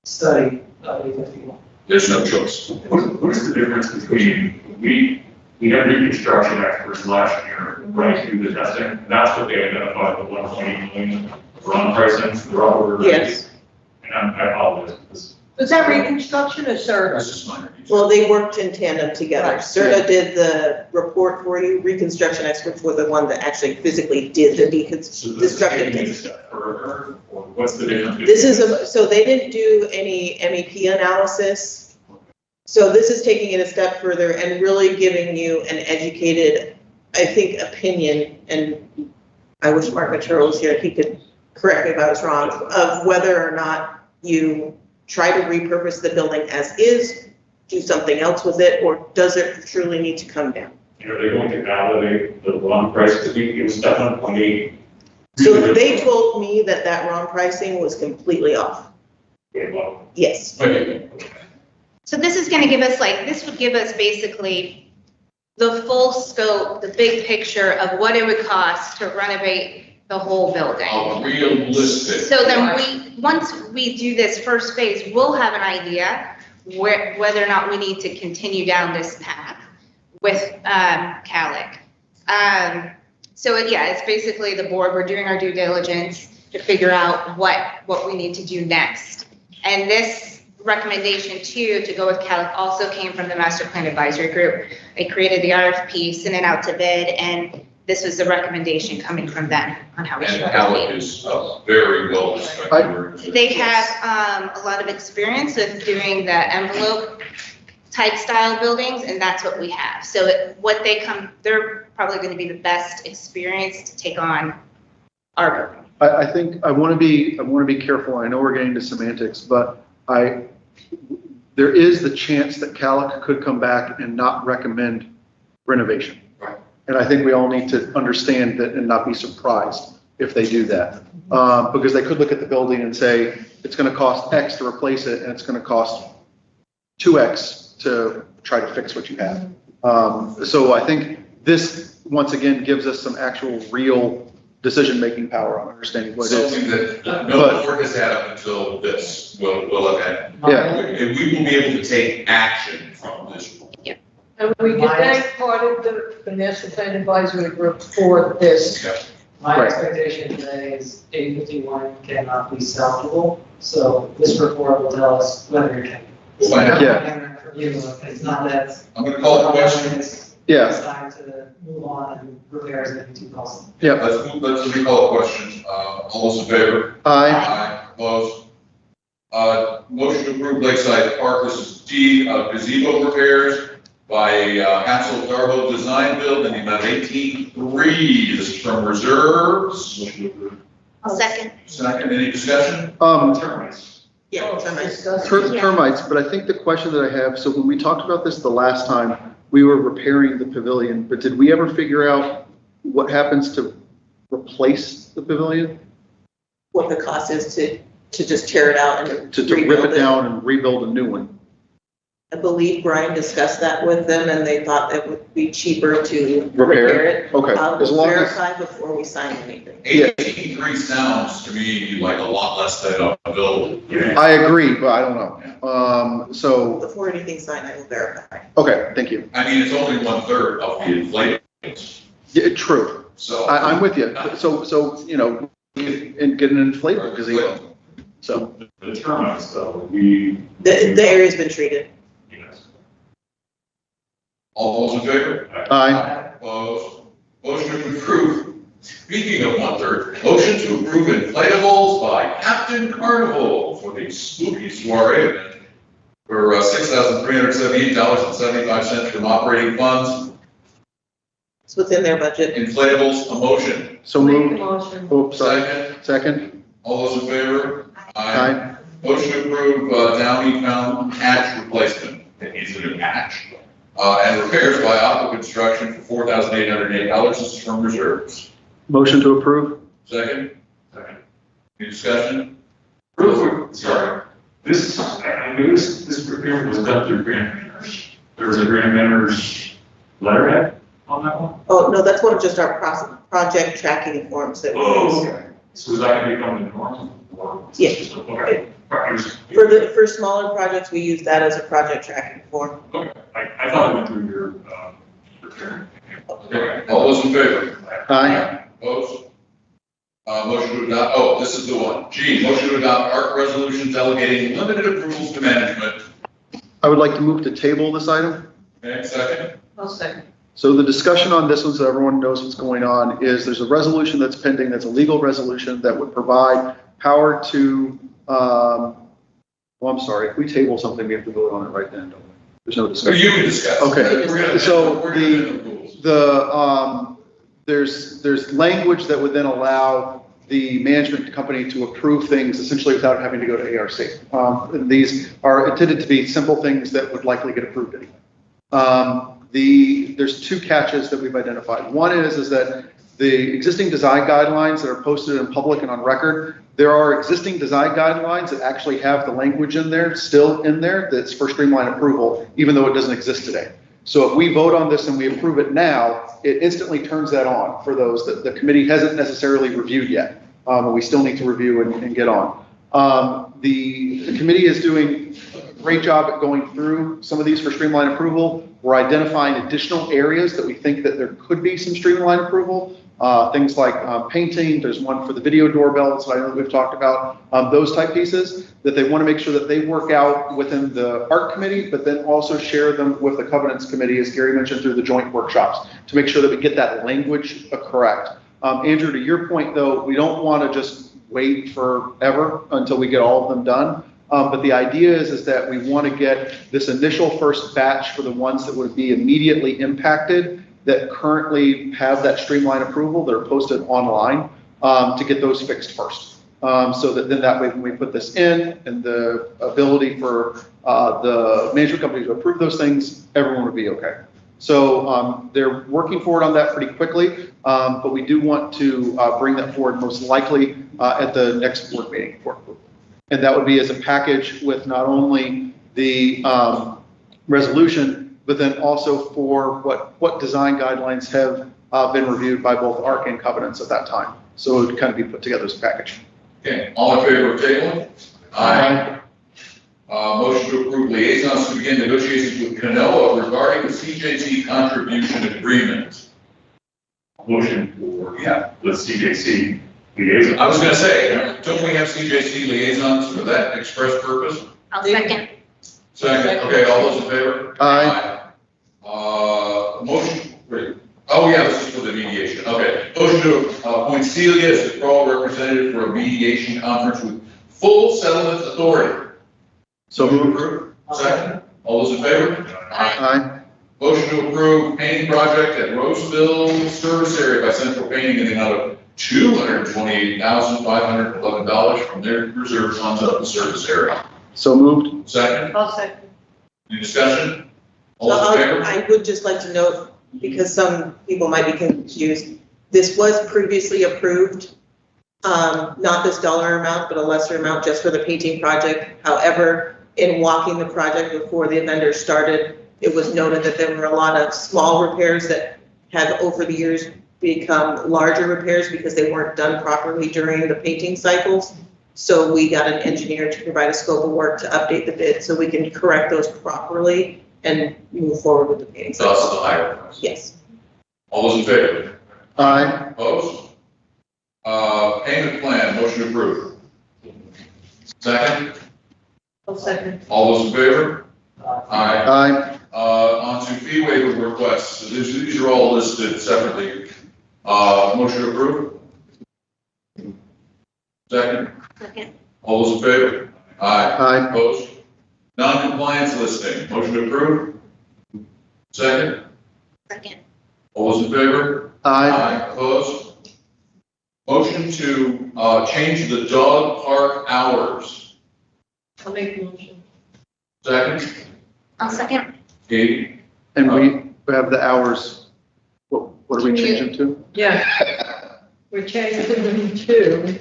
study of A51. There's no choice. What is the difference between, we had reconstruction experts last year, right, to do the testing, and that's what they identified, the 1.8 million run pricing, the rubber. Yes. And I apologize. Was that reconstruction or service? That's just minor. Well, they worked in tandem together. Right. CERTA did the report for you. Reconstruction experts were the one that actually physically did the deconstructive test. Or what's the difference? This is, so they didn't do any MEP analysis. So this is taking it a step further and really giving you an educated, I think, opinion, and I wish Mark Ventura was here, he could correct me if I was wrong, of whether or not you try to repurpose the building as is, do something else with it, or does it truly need to come down? Are they going to validate the run price? Because it was definitely. So they told me that that ROM pricing was completely off. Yes. So this is going to give us this would give us basically the full scope, the big picture of what it would cost to renovate the whole building. Realistic. So then once we do this first phase, we'll have an idea whether or not we need to continue down this path with Calic. So yeah, it's basically the board, we're doing our due diligence to figure out what we need to do next. And this recommendation too, to go with Calic, also came from the Master Plan Advisory Group. They created the RFP, sent it out to bid, and this was the recommendation coming from them on how we should And proceed. Calic is a very well respected organization. They have a lot of experience with doing the envelope type style buildings, and that's what we have. So they're probably going to be the best experience to take on our building. I think I want to be careful. I know we're getting into semantics, but there is the chance that Calic could come back and not recommend renovation. Right. And I think we all need to understand that and not be surprised if they do that. Because they could look at the building and say, it's going to cost X to replace it, and it's going to cost 2X to try to fix what you have. So I think this, once again, gives us some actual real decision-making power on understanding what it is. Something that no board has had up until this, will have had. Yeah. And we will be able to take action from this. And we can thank part of the master plan advisory group for this. My Right. expectation today is 851 cannot be salvageable, so this report will tell us whether it can. We'll find out. Yeah. It's not that. I'm gonna call the question. Yeah. It's time to move on and repairs that too costly. Yeah. Let's recall the question. All those in favor? Aye. Aye. Opposed? Motion to approve Lakeside Park, this is D, gazebo repairs by Hansel Darbo Design Build in the amount of 18.3. This is from reserves. I'll second. Second, any discussion? Termites. Yeah, termites. Termites, but I think the question that I have, so when we talked about this the last time, we were repairing the pavilion, but did we ever figure out what happens to replace the pavilion? What the cost is to just tear it out and To rip rebuild it down and rebuild a new one? I believe Brian discussed that with them and they thought it would be cheaper to Repair repair it. Okay, as We'll long as, verify before we sign anything. 18.3 sounds to me like a lot less than a bill. I agree, but I don't know. So, Before anything's signed, I will verify. okay, thank you. I mean, it's only 1/3 of the inflatables. Yeah, true. So. I'm with you. So, you know, and get an inflatable gazebo. So, The termites, though, we. The area's been treated. Yes. All those in favor? aye. Opposed? Motion to approve. Speaking of 1/3, motion to approve inflatables by Captain Carnival for the spooky soiree event for $6,378.75 from operating funds. It's within their budget. Inflatables, a motion. So Make a moved. motion. Oops, sorry. Second. Second. All those in favor? Aye. Motion to approve Downey Fountain hatch replacement. It needs a new hatch. And repairs by Aqua Construction for $4,808. This is from reserves. Motion to approve? Second? Second. Any discussion? Real quick, sorry. This, I knew this procurement was done through grant vendors. There was a grant vendor's letterhead on that one? Oh, no, that's one of just our project tracking forms that we Oh, use. okay. So is that gonna become the norm? Or- Yeah. Okay. For smaller projects, we use that as a project tracking form. Okay. I thought it went through your, procurement. Okay. All those in favor? Aye. Opposed? Motion to adopt, oh, this is the one. G, motion to adopt ARC resolution delegating limited approvals to management. I would like to move to table this item. Okay, second? I'll second. So the discussion on this one, so everyone knows what's going on, is there's a resolution that's pending, that's a legal resolution that would provide power to, well, I'm sorry, if we table something, we have to vote on it right then, don't we? There's no So discussion. you can discuss. Okay. We're gonna- So we're gonna do the rules. There's language that would then allow the management company to approve things essentially without having to go to ARC. And these are intended to be simple things that would likely get approved anyway. There's two catches that we've identified. One is that the existing design guidelines that are posted in public and on record, there are existing design guidelines that actually have the language in there, still in there, that's for streamline approval, even though it doesn't exist today. So if we vote on this and we approve it now, it instantly turns that on for those that the committee hasn't necessarily reviewed yet. We still need to review and get on. The committee is doing a great job at going through some of these for streamline approval. We're identifying additional areas that we think that there could be some streamline approval. Things like painting, there's one for the video doorbells, I know that we've talked about, those type pieces that they want to make sure that they work out within the ARC committee, but then also share them with the governance committee, as Gary mentioned, through the joint workshops, to make sure that we get that language correct. Andrew, to your point though, we don't want to just wait forever until we get all of them done. But the idea is that we want to get this initial first batch for the ones that would be immediately impacted that currently have that streamline approval that are posted online to get those fixed first. So that then that way when we put this in and the ability for the management company to approve those things, everyone would be okay. So they're working forward on that pretty quickly, but we do want to bring that forward most likely at the next board meeting for approval. And that would be as a package with not only the resolution, but then also for what design guidelines have been reviewed by both ARC and Covenants at that time. So it would kind of be put together as a package. Okay, all in favor of tabling? Aye. Motion to approve liaisons to begin negotiations with Canoa regarding the CJC contribution agreement. Motion for, the CJC liaison. I was gonna say, don't we have CJC liaisons for that express purpose? I'll second. Second, okay, all those in favor? Aye. Motion, oh yeah, this is for the mediation, okay. Motion to appoint Celia as the CROA representative for a mediation conference with full settlement authority. So Motion moved. approved. Second, all those in favor? Aye. Motion to approve painting project at Roseville service area by Central Painting in the amount of $228,511 from their reserve funds of the service area. So moved. Second, I'll second. any discussion? All So those in favor? I would just like to note, because some people might be confused, this was previously approved, not this dollar amount, but a lesser amount just for the painting project. However, in walking the project before the vendor started, it was noted that there were a lot of small repairs that have over the years become larger repairs because they weren't done properly during the painting cycles. So we got an engineer to provide a scope of work to update the bid so we can correct those properly and move forward with the painting cycle. Thus the higher price. Yes. All those in favor? Aye. Opposed? Payment plan, motion approved. Second, I'll second. all those in favor? Aye. Aye. On to fee waiver requests, so these are all listed separately. Motion approved. Second, Second. all those in favor? Aye. Aye. Opposed? Non-compliance listing, motion approved. Second, Second. all those in favor? Aye. Opposed? Motion to, change the dog park hours. I'll make the motion. Second, I'll second. Katie, And we have the hours. What are we changing to? Yeah. We're changing them to,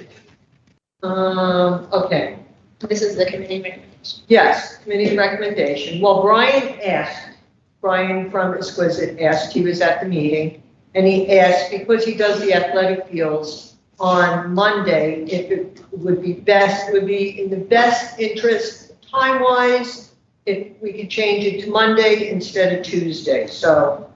okay, This is the committee recommendation. yes, committee recommendation. Well, Brian from Exquisite asked, he was at the meeting, and he asked, because he does the athletic fields on Monday, if it would be in the best interest time-wise, if we could change it to Monday instead of Tuesday. So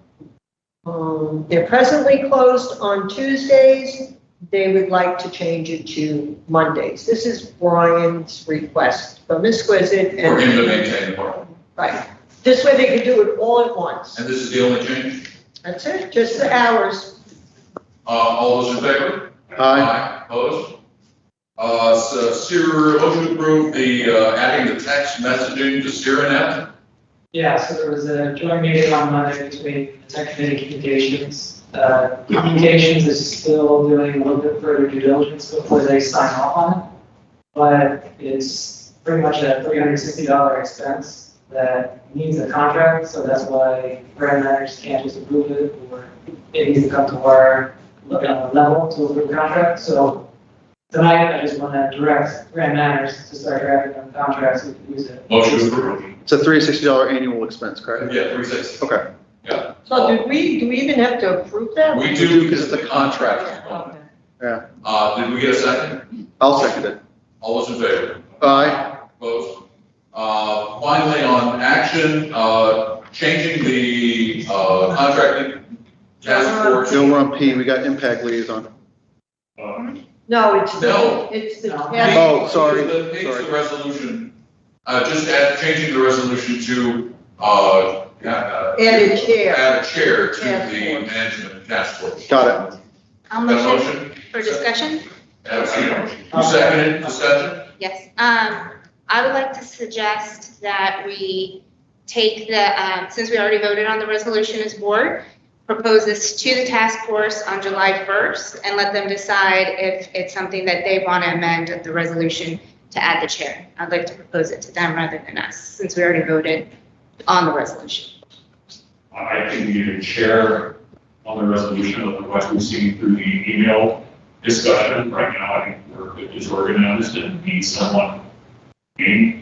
they're presently closed on Tuesdays. They would like to change it to Mondays. This is Brian's request from Exquisite. for him to maintain the park. Right. This way they could do it all at once. And this is the only change? That's it, just the hours. All those in favor? Aye. Opposed? Motion to approve the, adding the text messaging to Syrinet. Yeah, so there was a joint meeting on Monday between the tech committee communications. Communications is still doing a little bit further due diligence before they sign off on it. But it's pretty much a $360 expense that needs a contract, so that's why brand managers can't just approve it, or it needs to come to our level to approve the contract. So tonight, I just want to direct brand managers to start drafting them contracts so we can use it. Motion approved. It's a $360 annual expense, correct? Yeah, 360. Okay. Yeah. So do we even have to approve that? We do because it's a contract. Okay. Yeah. Did we get a second? I'll second it. All those in favor? Aye. Opposed? Finally, on action, changing the, contracting task force. No, we're on P. We got impact liaison. No, it's No. it's the. Oh, sorry. Page Sorry. the resolution, changing the resolution to, Add a chair. add a chair to Task the force. management task force. Got it. I'll Got a motion motion? for discussion. You seconded, discussion? Yes, I would like to suggest that we take the, since we already voted on the resolution as board, propose this to the task force on July 1st and let them decide if it's something that they want to amend the resolution to add the chair. I'd like to propose it to them rather than us, since we already voted on the resolution. I think we need a chair on the resolution of what we've seen through the email discussion. Right now, I think we're disorganized and need someone.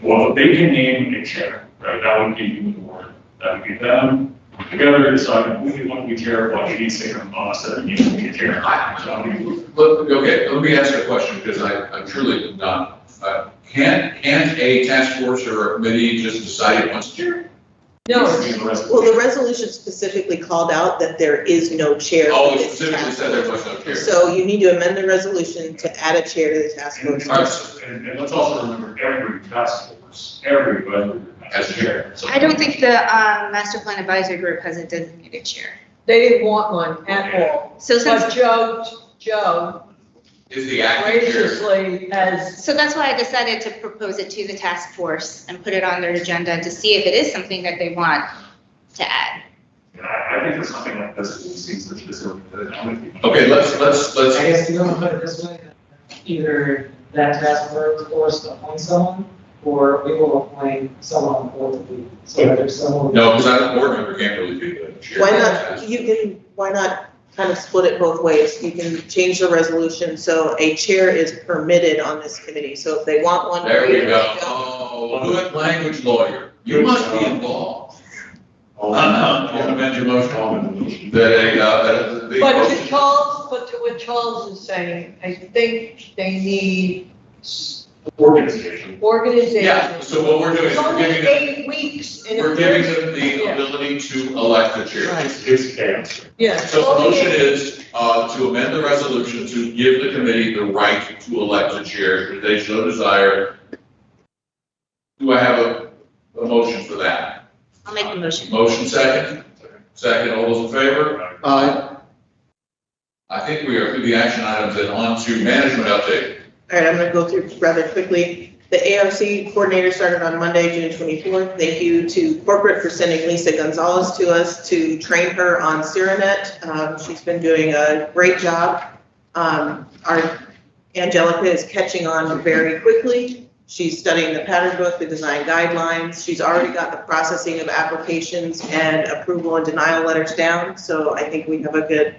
Well, they can name a chair, right? That would be the board. That would be them. together decide we want to be terrible, you need to take on cost, and you need to be terrible. Okay, let me ask you a question, because I'm truly not, can't a task force or a committee just decide it once a year? No. Well, the resolution specifically called out that there is no chair. Oh, for it this specifically task said there force. was no chair. So you need to amend the resolution to add a chair to the task force. All right, And let's also remember, every task force, everybody has a chair. So- I don't think the master plan advisory group has a designated chair. They didn't want one at all. So since, But Joe is the acting chair. graciously has, so that's why I decided to propose it to the task force and put it on their agenda to see if it is something that they want to add. I think for something like this, it seems that this is. Okay, let's. I guess you want to put it this way, either that task force appoint someone, or we will appoint someone for the lead. So that there's someone. No, because I'm a board member, can't really be the chair. Why not kind of split it both ways? You can change the resolution, so a chair is permitted on this committee, so if they want one. There we great, if go. they don't. Oh, good language lawyer. You must be involved. You amend your motion that the but motion- to Charles, but to what Charles is saying, I think they need Organization. organization. Yeah, so what we're doing is It's we're only giving them, 8 weeks. And we're if giving there's- them the Yeah. ability to elect a chair. It's chaos. Yeah. So the only motion 8 is, to amend the resolution to give the committee the right to elect a chair if they so desire. Do I have a motion for that? I'll make the motion. Motion second? Second, all those in favor? I think we are through the action items and on to management update. All right, I'm gonna go through rather quickly. The ARC coordinator started on Monday, June 24th. Thank you to corporate for sending Lisa Gonzalez to us to train her on CROA. She's been doing a great job. Our Angelica is catching on very quickly. She's studying the pattern book, the design guidelines. She's already got the processing of applications and approval and denial letters down. So I think we have a good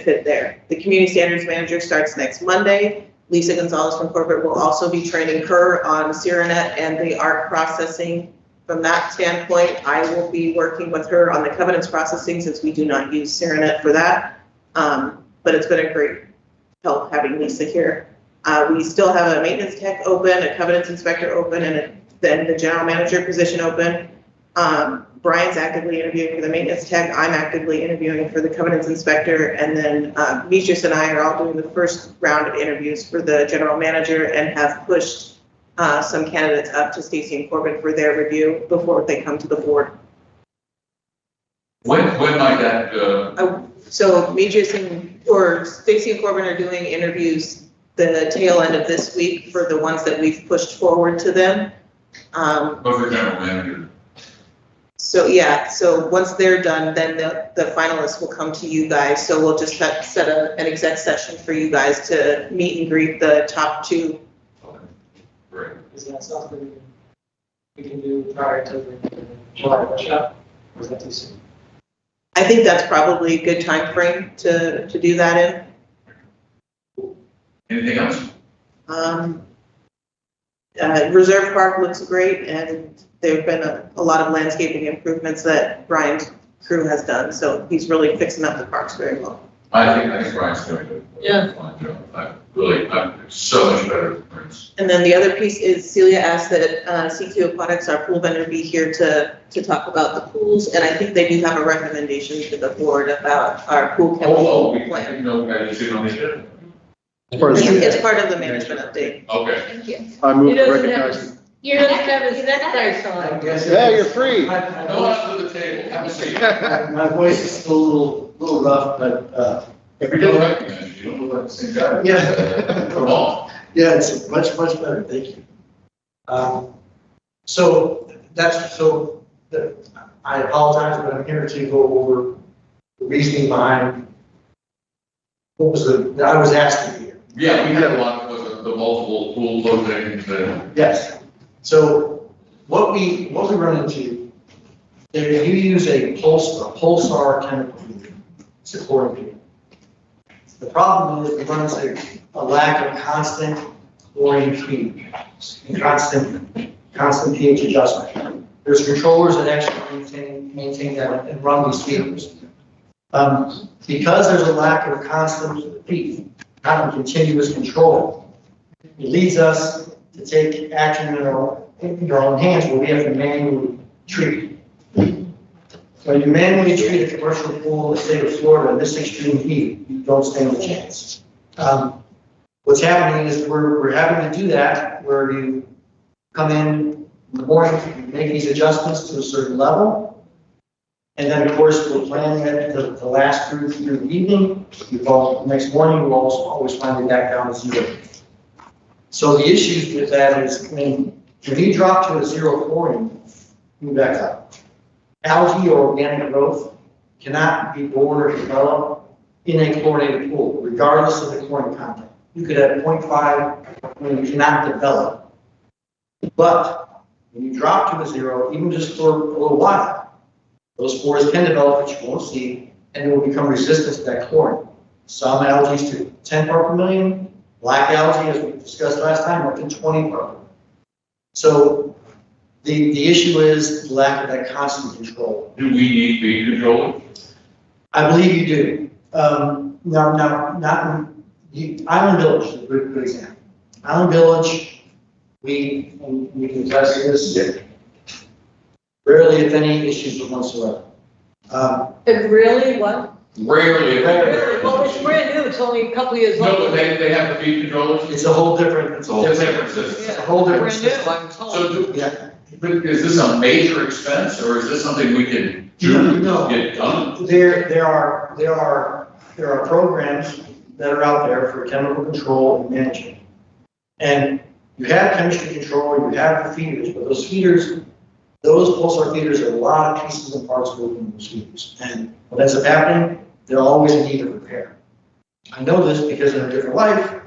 fit there. The community standards manager starts next Monday. Lisa Gonzalez from corporate will also be training her on CROA and the ARC processing. From that standpoint, I will be working with her on the covenants processing since we do not use CROA for that. But it's been a great help having Lisa here. We still have a maintenance tech open, a covenants inspector open, and then the general manager position open. Brian's actively interviewing for the maintenance tech. I'm actively interviewing for the covenants inspector. And then Mishas and I are all doing the first round of interviews for the general manager and have pushed some candidates up to Stacy and Corbin for their review before they come to the board. When might that, So Mishas or Stacy and Corbin are doing interviews the tail end of this week for the ones that we've pushed forward to them. for the general manager? So yeah, so once they're done, then the finalists will come to you guys. So we'll just set an exec session for you guys to meet and greet the top 2. Great. Is that something we can do prior to the July workshop? Or is that too soon? I think that's probably a good time frame to do that Anything else? in. Reserve Park looks great, and there've been a lot of landscaping improvements that Brian's crew has done. So he's really fixing up the parks very well. I think Brian's doing a fine job. I'm so much better than Prince. And then the other piece is Celia asked that CQ Aquatics, our pool vendor, be here to talk about the pools. And I think they do have a recommendation to the board about our pool chemical plan. You know, I didn't see it on the agenda. It's part of the management update. Okay. Thank you. I move He to doesn't recognize. He doesn't have his necktie on. Yeah, you're free. Go out to the table, have a seat. My voice is still a little rough, but, We don't recognize you, you don't look like the same guy. yeah. Come on. Yeah, it's much better, thank you. I apologize, but I'm here to go over the reasoning behind what was that I was asked to hear. Yeah, we had a lot of the multiple pool openings and. Yes. So what we run into, if you use a pulsar chemical unit, it's a chlorine unit. The problem is we run into a lack of constant chlorine feed and constant pH adjustment. There's controllers that actually maintain that and run these feeders. Because there's a lack of constant feed, kind of continuous control, it leads us to take action in our own hands where we have to manually treat. When you manually treat a commercial pool in the state of Florida in this extreme heat, you don't stand a chance. What's happening is we're having to do that where you come in the morning, you make these adjustments to a certain level. And then, of course, we're planning it to last through the evening. The next morning, we'll also always find it back down to zero. So the issues with that is when you drop to a zero chlorine, you back up. Algae or organic growth cannot be born or develop in a chlorinated pool, regardless of the chlorine content. You could have 0.5 when you cannot develop. But when you drop to a zero, even just for a little while, those spores can develop, which you won't see, and it will become resistant to that chlorine. Some algae to 10 part per million, black algae, as we discussed last time, up to 20 part per million. So the issue is the lack of that constant control. Do we need feed control? I believe you do. Not Island Village is a good example. Island Village, we can test this. Rarely, if any, issues whatsoever. And really, what? Rarely. Well, it's brand new, it's only a couple of years No, old. but they have the feed controllers? It's a whole different, It's a whole different system. It's a whole different Brand new, system. I was told. So Yeah. but is this a major expense or is this something we can do No. to get done? There are programs that are out there for chemical control and management. And you have chemistry control, you have the feeders, but those feeders, those pulsar feeders are a lot of pieces and parts working in those feeders. And what ends up happening, they're always in need of repair. I know this because in a different life,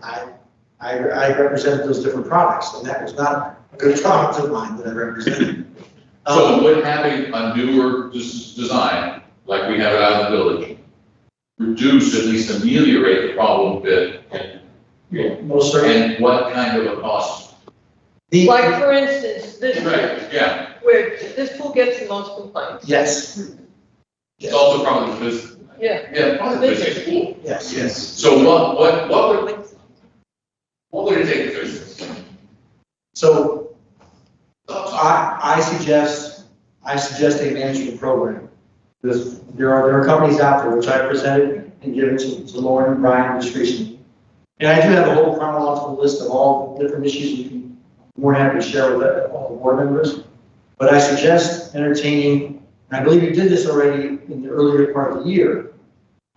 I represented those different products, and that was not a good product of mine that I represented. So would having a newer design, like we have it out in the village, reduce, at least ameliorate the problem a bit? Most certainly. And what kind of a cost? Like, for instance, this, Right, yeah. where this pool gets the most complaints. Yes. It's also probably because, Yeah. yeah, probably This busy. is- Yes. Yes. So what would it take to fix this? So I suggest a management program. Because there are companies out there which I presented and given to Lauren and Brian just recently. And I do have a whole chronological list of all the different issues you can more happy to share with all the board members. But I suggest entertaining, and I believe you did this already in the earlier part of the year.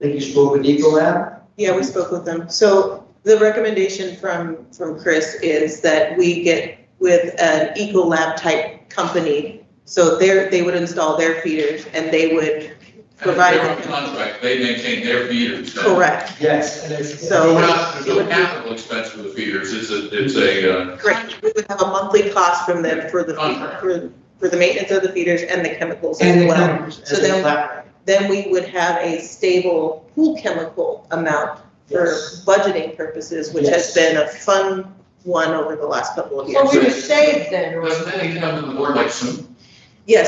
I think you spoke with Ecolab. Yeah, we spoke with them. So the recommendation from Chris is that we get with an Ecolab type company. So they would install their feeders and they would provide. And if they're on contract, they maintain their feeders. then. Correct. Yes. And it's, So There's it no would be, capital expense for the feeders, it's a, correct, we would have a monthly cost from them for the, for the maintenance of the feeders and the chemicals as well. So then we would have a stable pool chemical amount for budgeting purposes, which has been a fun one over the last couple of years. Well, we were saved then, right? doesn't that need to come to the board like soon? Yeah,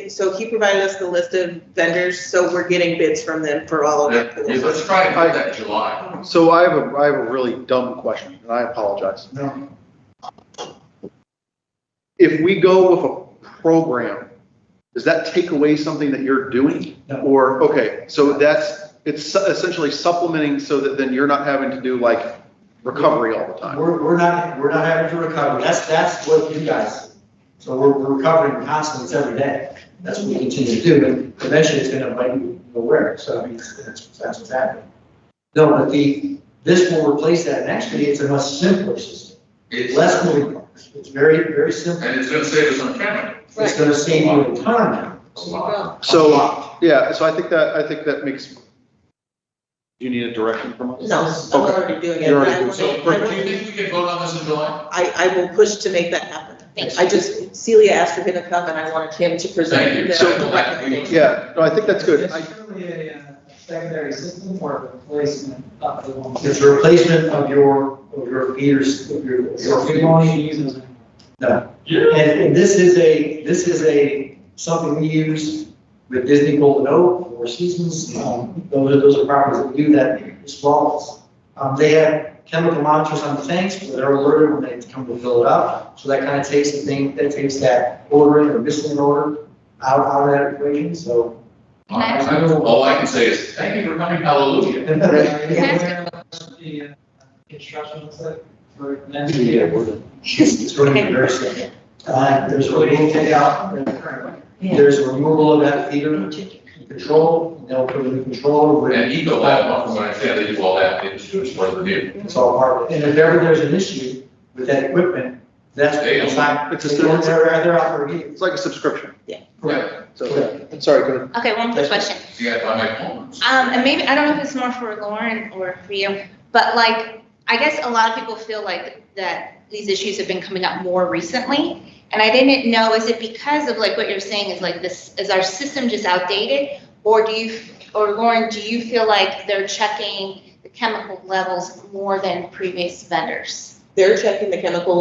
so he provided us the list of vendors, so we're getting bids from them for all of their Yeah, pools. let's try and put that in July. So I have a really dumb question, and I apologize. No. If we go with a program, does that take away something that you're doing? No. Or, okay, so it's essentially supplementing so that then you're not having to do like recovery all the time. We're not having to recover. That's what you guys. So we're recovering constantly, it's every day. That's what we continue to do, and eventually it's gonna bite you nowhere. So I mean, that's what's happening. No, but this will replace that, and actually it's a much simpler system. Less moving parts. It's very, very simple. And it's gonna save us on camera. It's gonna save you a ton of time. So, yeah, so I think that makes, do you need a direction from us? No, I'm Okay. already doing it. You're already I doing wanna- So, I do wanna- you think we can vote on this in July? I will push to make that happen. Thank you. I just, Celia asked for him to come and I wanted him to present. Thank you. the So- recommendation. Yeah, no, I think that's good. It's really a secondary system or a replacement of the one. It's a replacement of your feeders, of your So we won't even use those. No. And this is something we use with Disney Golden Oak, Four Seasons. Those are properties that do that as well. They have chemical monitors on the tanks where they're alerted when they come to fill it up. So that kind of takes that ordering or missing an order out of that equation, so. All I can say is, thank you for coming, hallelujah. The construction looks like for next year. It's going to be very simple. There's a removal takeout. There's a removal of that feeder control. They'll put a new controller. And Ecolab, from what I understand, they do all that, they just do it for the vehicle. It's all part of it. And if ever there's an issue with that equipment, that's. They're operating. It's like a subscription. Yeah. Correct. So, sorry, go ahead. Okay, one quick question. You gotta buy my phone. And maybe, I don't know if it's more for Lauren or for you, but like, I guess a lot of people feel like that these issues have been coming up more recently. And I didn't know, is it because of like what you're saying is like this, is our system just outdated? Or Lauren, do you feel like they're checking the chemical levels more than previous vendors? They're checking the chemical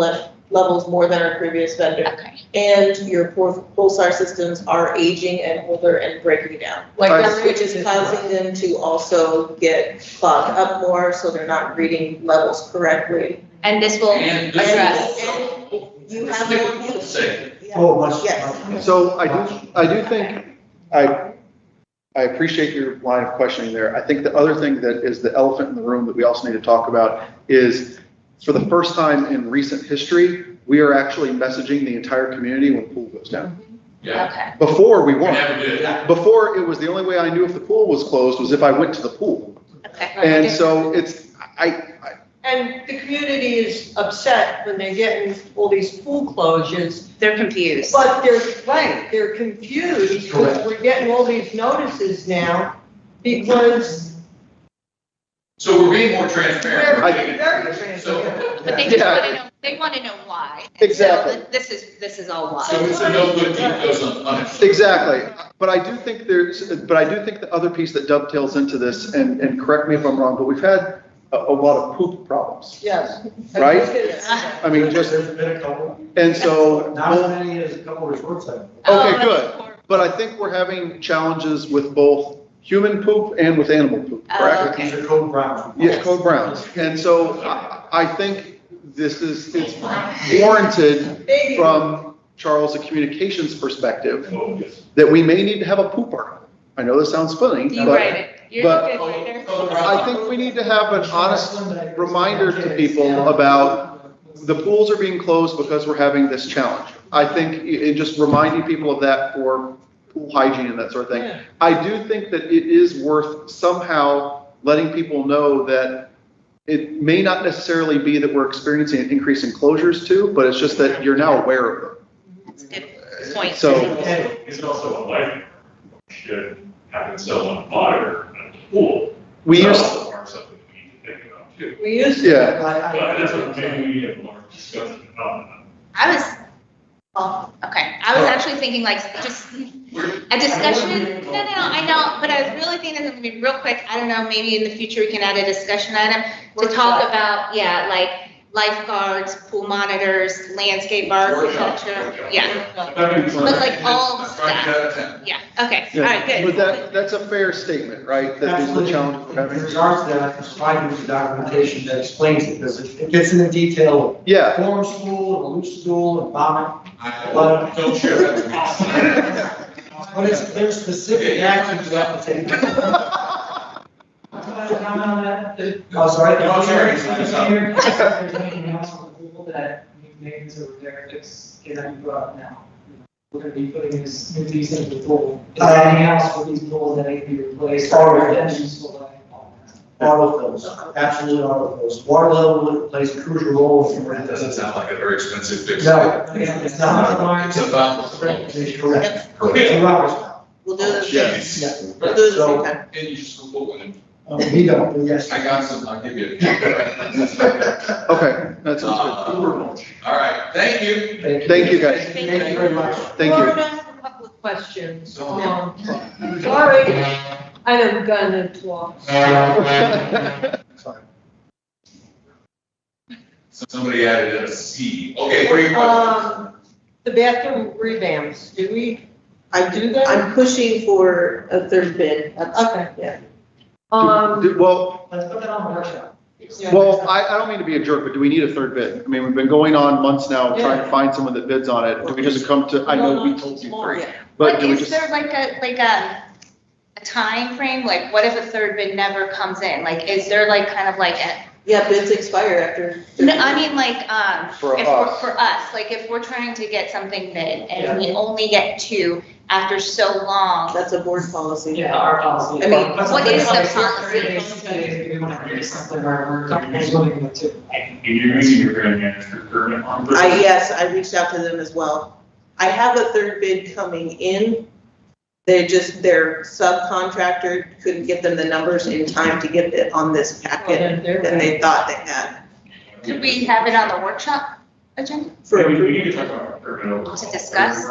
levels more than our previous vendor. Okay. And your pulsar systems are aging and older and breaking down. Which is causing them to also get clogged up more, so they're not reading levels correctly. And this will address. You have a say. Oh, much. Yes. So I do think, I appreciate your line of questioning there. I think the other thing that is the elephant in the room that we also need to talk about is, for the first time in recent history, we are actually messaging the entire community when the pool goes down. Yeah. Okay. Before we We weren't. never did. Before, it was the only way I knew if the pool was closed was if I went to the pool. Okay. And so And the community is upset when they're getting all these pool closures. They're confused. But they're confused because we're getting all these notices now because So we're being more transparent. we're being very transparent. But they just want to know, they want to know why. And Exactly. So this is all why. So it's a no good deed goes unpunished. Exactly. But I do think the other piece that dovetails into this, and correct me if I'm wrong, but we've had a lot of poop problems. Yes. Right? I mean, just, There's been a couple. and so. Not as many as a couple resorts have. Okay, good. But I think we're having challenges with both human poop and with animal poop, correct? Oh, okay. These are code browns. Yeah, code browns. And so I think it's warranted from Charles, a communications perspective, that we may need to have a poop article. I know this sounds funny, You but write it. You're but- the good writer. I think we need to have an honest reminder to people about the pools are being closed because we're having this challenge. I think just reminding people of that for pool hygiene and that sort of thing. Yeah. I do think that it is worth somehow letting people know that it may not necessarily be that we're experiencing an increase in closures too, but it's just that you're now aware of them. It's a good point. So, It's also a life, should having someone monitor at the pool. we That's used, also part of something we need to think about too. We used to. yeah, But that's what maybe we have more discussion about. I was actually thinking like just a discussion. No, I know, but I was really thinking it's gonna be real quick. I don't know, maybe in the future we can add a discussion item to talk about, like lifeguards, pool monitors, landscape architecture. Yeah, but like all stuff. Yeah, okay, all right, yeah. good. But that's a fair statement, right? That is the challenge we're In having. regards to that, I can provide you with documentation that explains it, because it gets into detail. Yeah. Form school, and loose school, and vomit. Don't share that with me. But there's specific actions you have to take. Comment on that? Oh, sorry. No, sorry. If there's anything else on the pool that maintenance over there, it's getting brought up now. We're gonna be putting these into the pool. Is there anything else for these pools that need to be replaced? Or that's useful life? Autofills, absolutely autofills. Water level plays a crucial role in That doesn't sound like a very expensive fix. No, it's not. It's about. Correct. Yep. Correct. 2 hours now. We'll do this. Yes. Yeah. We'll do this So- same time. And you just go forward and We don't, but yes. I got some, I'll give you. Okay, that sounds All right, thank you. Thank you, guys. Thank you very much. Thank you. Lauren, I have a couple of questions. Sorry, I never gonna talk. Somebody added in a C. Okay, what are your questions? The bathroom revamps, I do that? I'm pushing for a third bid. Okay. Yeah. Well, Let's put that on the workshop. well, I don't mean to be a jerk, but do we need a third bid? I mean, we've been going on months now trying to find someone that bids on it. Do we just come to, I know we told you three, but do we Is just? there like a time frame? Like, what if a third bid never comes in? Like, is there like kind of like a? Yeah, bids expire after. No, I mean like, For for us, like if we're trying to get something bid and we only get two after so long. That's a board policy. Yeah, our policy. I mean, what is the policy? Something where we're comfortable with it too. You're using your brand manager permit on. Yes, I reached out to them as well. I have a third bid coming in. Their subcontractor couldn't get them the numbers in time to get it on this packet, and they thought they had. Could we have it on the workshop agenda We need to talk about permit. to discuss?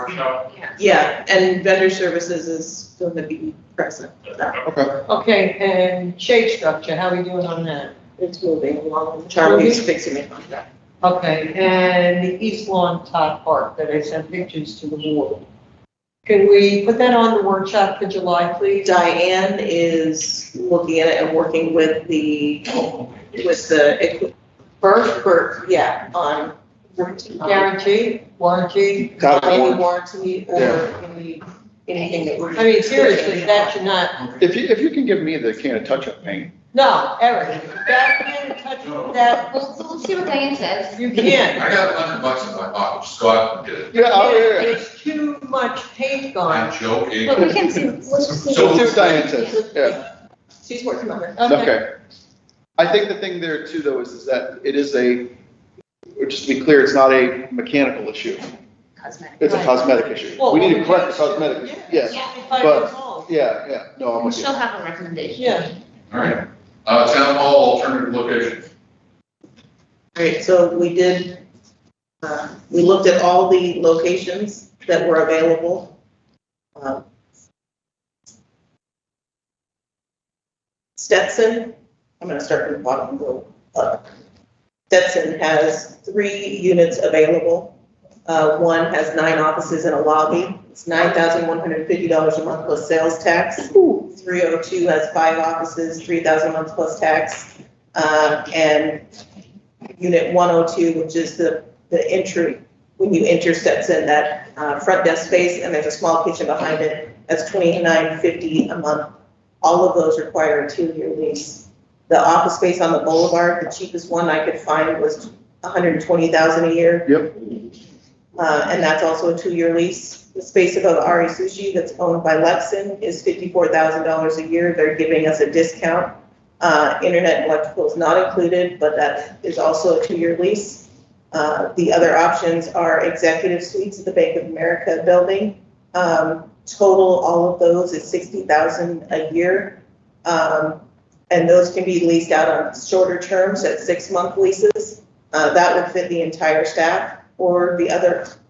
Yeah, and vendor services is going to be present. Okay. Okay, and shade structure, how are we doing on that? It's moving along. Charlie's fixing it on that. Okay, and the East Lawn Todd Park that I sent pictures to the board. Can we put that on the workshop for July, please? Diane is looking at it and working with the first, yeah, on Guarantee, warranty? any warranty or anything that we're. I mean, seriously, that should not, If you can give me the can of touch-up paint. no, Eric, that can't touch that, We'll see what Diane says. you can't. I got $11 in my pocket, just go out and get it. Yeah, oh, yeah. There's too much paint gone. I'm joking. But we can see, let's see. So what Diane says, yeah, She's working on it. okay. I think the thing there too, though, is that it is just to be clear, it's not a mechanical issue. Cosmetic. It's a cosmetic issue. Well, We need to we correct the can- cosmetic issue, yes. But, Yeah, no, I'm with you. She'll have a recommendation. yeah. All right. Town hall alternative location. Great, so we did, we looked at all the locations that were available. Stetson, I'm gonna start from the bottom and go up. Stetson has 3 units available. One has 9 offices and a lobby. It's $9,150 a month plus sales tax. 302 has 5 offices, $3,000 a month plus tax. And unit 102, which is the entry, when you enter Stetson, that front desk space, and there's a small kitchen behind it, that's $29.50 a month. All of those require a 2-year lease. The office space on the boulevard, the cheapest one I could find was $120,000 a year. Yep. And that's also a 2-year lease. The space above Ari Sushi that's owned by Lexon is $54,000 a year. They're giving us a discount. Internet and electrical is not included, but that is also a 2-year lease. The other options are executive suites at the Bank of America building. Total, all of those is $60,000 a year. And those can be leased out on shorter terms at 6-month leases. That would fit the entire staff, or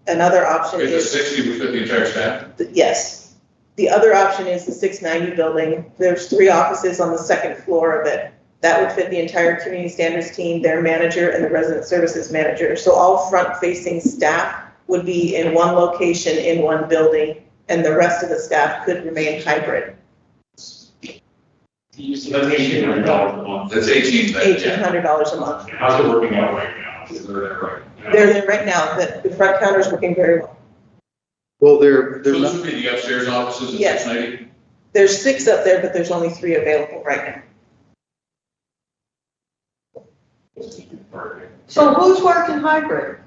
another option Is is. the 60 would fit the entire staff? Yes. The other option is the 690 building. There's 3 offices on the 2nd floor of it. That would fit the entire community standards team, their manager, and the resident services manager. So all front-facing staff would be in one location in one building, and the rest of the staff could remain hybrid. That's $1,800 a month. That's 18. $1,800 a month. How's it working out right now? Is that right? They're there right now. The front counter's working very well. Well, they're So not, this would be the upstairs offices at Yes. 690? There's 6 up there, but there's only 3 available right now. So who's working hybrid?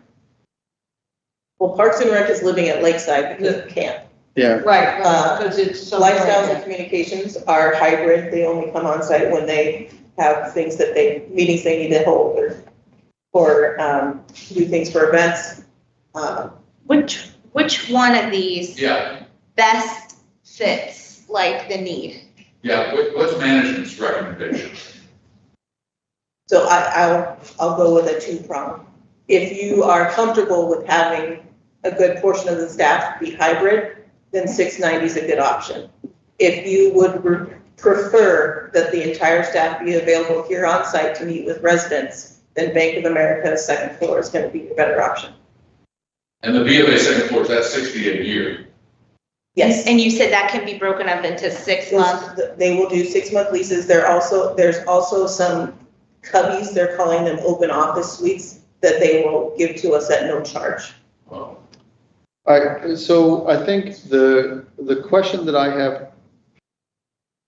Well, Parks and Rec is living at Lakeside because it can't. yeah, Right, because it's. somewhere Lifestyles right and there. communications are hybrid. They only come on site when they have things that meetings they need to hold or do things for events. Which one of these Yeah, best fits like the need? yeah. What's management's recommendation? So I'll go with a 2-prong. If you are comfortable with having a good portion of the staff be hybrid, then 690 is a good option. If you would prefer that the entire staff be available here on site to meet with residents, then Bank of America's second floor is gonna be a better option. And the B of A second floor, that's 60 a year. Yes. And you said that can be broken up into 6 months? They will do 6-month leases. There's also some cubbies, they're calling them open office suites, that they will give to us at no charge. So I think the question that I have,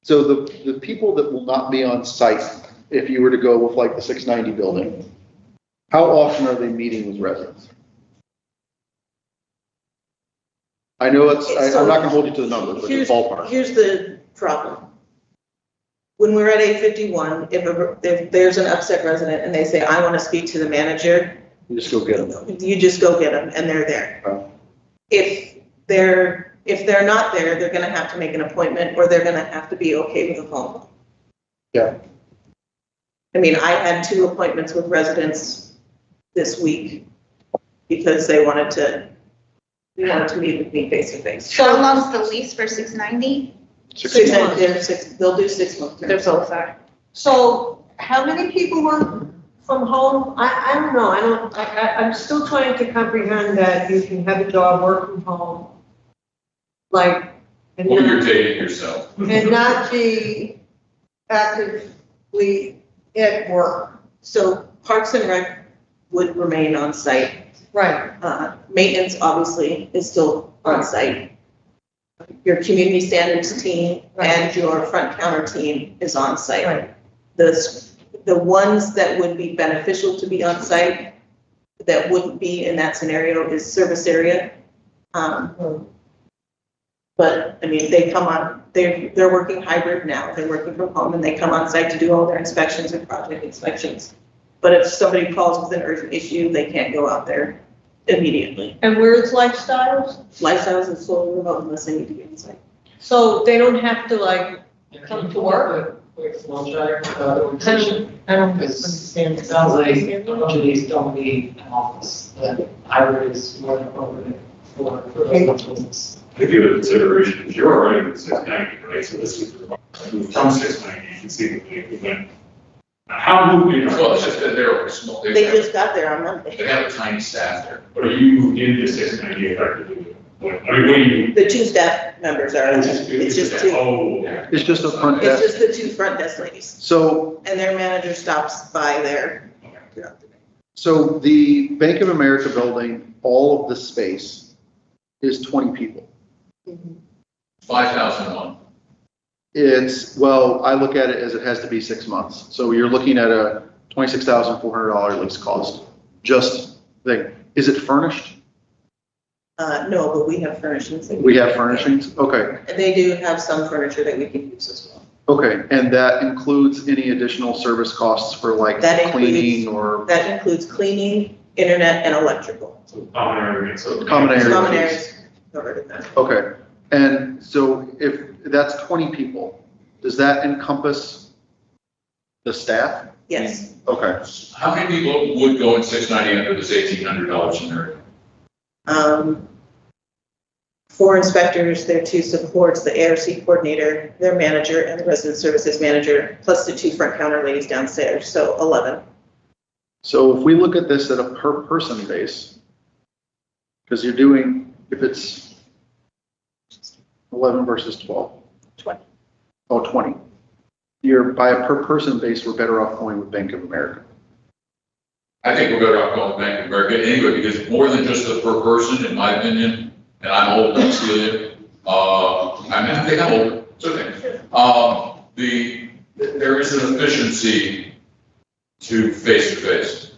so the people that will not be on site, if you were to go with like the 690 building, how often are they meeting with residents? I know I'm not gonna hold you to the numbers, but it's ballpark. Here's the problem. When we're at 851, if there's an upset resident and they say, I want to speak to the manager. You just go get them. You just go get them and they're there. Oh. If they're not there, they're gonna have to make an appointment or they're gonna have to be okay with a phone call. Yeah. I mean, I had 2 appointments with residents this week because they wanted to meet with me face to face. How long's the lease for 690? 6 months. They'll do 6 months. They're both are. So how many people work from home? I don't know. I'm still trying to comprehend that you can have a job, work from home. Like, and Or you're dating yourself. not be actively at work. So Parks and Rec would remain on site. Right. Maintenance obviously is still on site. Your community standards team and your front counter team is on site. Right. The ones that would be beneficial to be on site, that wouldn't be in that scenario, is service area. But I mean, they come on, they're working hybrid now. They're working from home and they come on site to do all their inspections and project inspections. But if somebody calls with an urgent issue, they can't go out there immediately. And where's Lifestyles? Lifestyles is fully remote unless they need to get on site. So they don't have to like come to work? Quick flow chart, organization. I don't understand. It sounds like a bunch of these don't need an office, but hybrid is more than appropriate for those business. To give it consideration, if you're already at 690, right, so this is from 690, you can see that we went. How moved in? Well, it's just that they're small. They just got there on Monday. They have a tiny staff there. But are you moved into 690 effectively? I mean, what do you? The 2 staff members are, it's just 2. Oh. It's just a front It's desk. just the 2 front desk ladies. So, And their manager stops by there throughout the day. so the Bank of America building, all of the space is 20 people. 5,001. It's, well, I look at it as it has to be 6 months. So you're looking at a $26,400 lease cost. Just thing. Is it furnished? No, but we have furnishings. We have furnishings? Okay. And they do have some furniture that we can use as well. Okay. And that includes any additional service costs for like That cleaning or That includes cleaning, internet, and electrical. Common area, so. common areas? Common areas covered in that. Okay. And so if that's 20 people, does that encompass the staff? Yes. Okay. How many people would go in 690 under this $1,800 in there? 4 inspectors, their 2 supports, the ARC coordinator, their manager, and the resident services manager, plus the 2 front counter ladies downstairs, so 11. So if we look at this at a per person base, because you're doing, if it's 11 versus 12. 20. Oh, 20. You're, by a per person base, we're better off going with Bank of America. I think we're better off going with Bank of America anyway, because more than just the per person, in my opinion, and I'm old, I'm Celia, I think I'm older, it's okay. There is an efficiency to face-to-face.